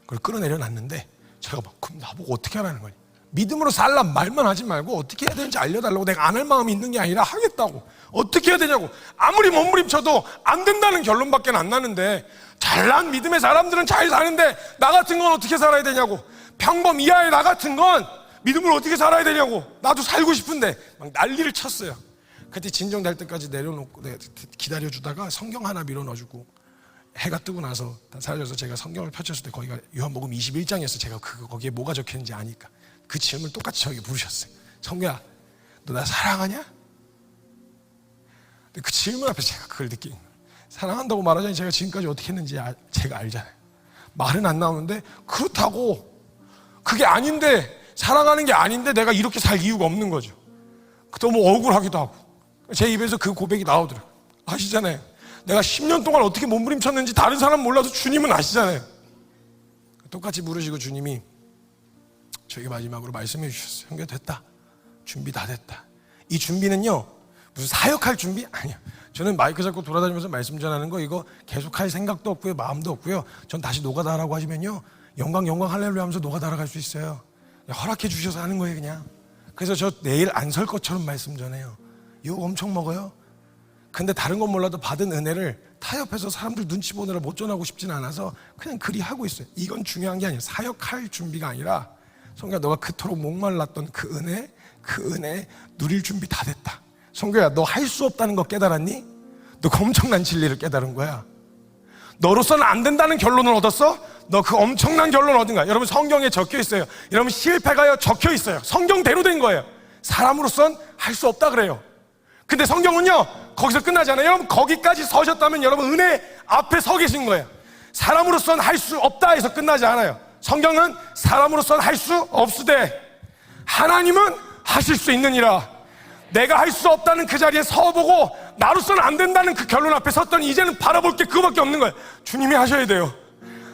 그걸 끌어내려 놨는데 제가 막 그럼 나보고 어떻게 하라는 거니? 믿음으로 살란 말만 하지 말고 어떻게 해야 되는지 알려달라고. 내가 안 할 마음이 있는 게 아니라 하겠다고. 어떻게 해야 되냐고. 아무리 몸부림쳐도 안 된다는 결론밖에 안 나는데 잘난 믿음의 사람들은 잘 사는데 나 같은 건 어떻게 살아야 되냐고. 평범 이하의 나 같은 건 믿음으로 어떻게 살아야 되냐고. 나도 살고 싶은데 막 난리를 쳤어요. 그때 진정될 때까지 내려놓고 기다려주다가 성경 하나 밀어 넣어주고 해가 뜨고 나서 다 사라져서 제가 성경을 펼쳤을 때 거기가 요한복음 21장이었어요. 제가 거기에 뭐가 적혀있는지 아니까. 그 질문을 똑같이 저에게 부르셨어요. 성규야, 너 나 사랑하냐? 근데 그 질문 앞에서 제가 그걸 느낀 거예요. 사랑한다고 말하자니 제가 지금까지 어떻게 했는지 제가 알잖아요. 말은 안 나오는데 그렇다고 그게 아닌데, 사랑하는 게 아닌데 내가 이렇게 살 이유가 없는 거죠. 너무 억울하기도 하고 제 입에서 그 고백이 나오더라고요. 아시잖아요. 내가 10년 동안 어떻게 몸부림쳤는지 다른 사람 몰라도 주님은 아시잖아요. 똑같이 물으시고 주님이 저에게 마지막으로 말씀해 주셨어요. 형제 됐다. 준비 다 됐다. 이 준비는요 무슨 사역할 준비? 아니요. 저는 마이크 잡고 돌아다니면서 말씀 전하는 거 이거 계속할 생각도 없고요, 마음도 없고요. 전 다시 노가다라고 하시면요 영광 할렐루야 하면서 노가다라 갈 수 있어요. 허락해 주셔서 하는 거예요 그냥. 그래서 저 내일 안 설 것처럼 말씀 전해요. 이거 엄청 먹어요. 근데 다른 건 몰라도 받은 은혜를 타협해서 사람들 눈치 보느라 못 전하고 싶진 않아서 그냥 그리 하고 있어요. 이건 중요한 게 아니에요. 사역할 준비가 아니라 성규야 너가 그토록 목말랐던 그 은혜 누릴 준비 다 됐다. 성규야 너 할 수 없다는 거 깨달았니? 너 그 엄청난 진리를 깨달은 거야. 너로서는 안 된다는 결론을 얻었어? 너 그 엄청난 결론 얻은 거야. 여러분 성경에 적혀 있어요. 여러분 실패가요 적혀 있어요. 성경대로 된 거예요. 사람으로선 할 수 없다 그래요. 근데 성경은요 거기서 끝나지 않아요. 여러분 거기까지 서셨다면 여러분 은혜 앞에 서 계신 거예요. 사람으로선 할 수 없다 해서 끝나지 않아요. 성경은 사람으로선 할 수 없으되 하나님은 하실 수 있느니라. 내가 할 수 없다는 그 자리에 서보고 나로서는 안 된다는 그 결론 앞에 섰더니 이제는 바라볼 게 그거밖에 없는 거예요. 주님이 하셔야 돼요.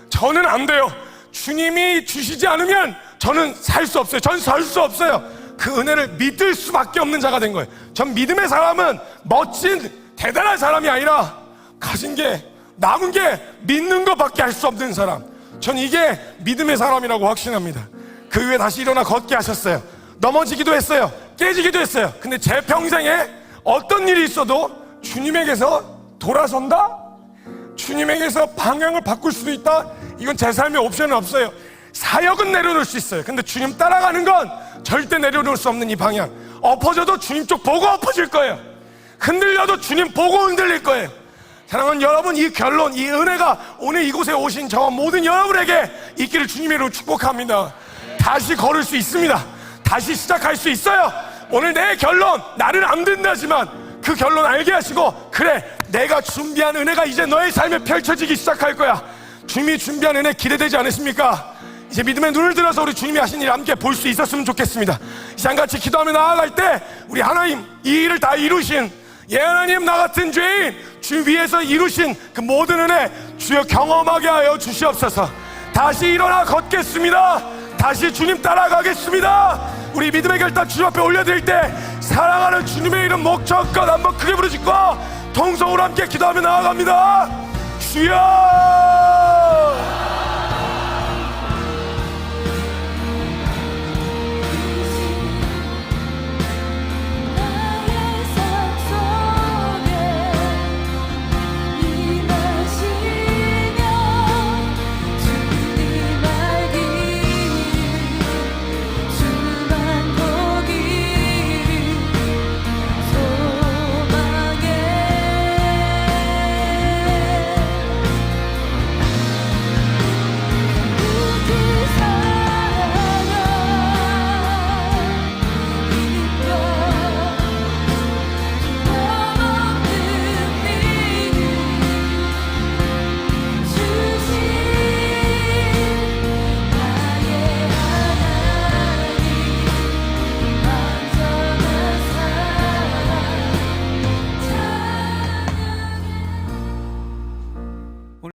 저는 안 돼요. 주님이 주시지 않으면 저는 살 수 없어요. 전 설 수 없어요. 그 은혜를 믿을 수밖에 없는 자가 된 거예요. 전 믿음의 사람은 멋진 대단한 사람이 아니라 가진 게 남은 게 믿는 것밖에 할 수 없는 사람. 전 이게 믿음의 사람이라고 확신합니다. 그 후에 다시 일어나 걷게 하셨어요. 넘어지기도 했어요. 깨지기도 했어요. 근데 제 평생에 어떤 일이 있어도 주님에게서 돌아선다? 주님에게서 방향을 바꿀 수도 있다? 이건 제 삶에 옵션은 없어요. 사역은 내려놓을 수 있어요. 근데 주님 따라가는 건 절대 내려놓을 수 없는 이 방향. 엎어져도 주님 쪽 보고 엎어질 거예요. 흔들려도 주님 보고 흔들릴 거예요. 사랑하는 여러분, 이 결론, 이 은혜가 오늘 이곳에 오신 저와 모든 여러분에게 있기를 주님의 이름으로 축복합니다. 다시 걸을 수 있습니다. 다시 시작할 수 있어요. 오늘 내 결론, 나는 안 된다지만 그 결론 알게 하시고, 그래 내가 준비한 은혜가 이제 너의 삶에 펼쳐지기 시작할 거야. 주님이 준비한 은혜 기대되지 않으십니까? 이제 믿음의 눈을 들어서 우리 주님이 하신 일 함께 볼 수 있었으면 좋겠습니다. 이 시간 같이 기도하며 나아갈 때 우리 하나님 이 일을 다 이루신 하나님, 나 같은 죄인 주 위에서 이루신 그 모든 은혜 주여 경험하게 하여 주시옵소서. 다시 일어나 걷겠습니다. 다시 주님 따라가겠습니다. 우리 믿음의 결단 주님 앞에 올려드릴 때 사랑하는 주님의 이름 목적껏 한번 크게 부르짖고 통성으로 함께 기도하며 나아갑니다. 주여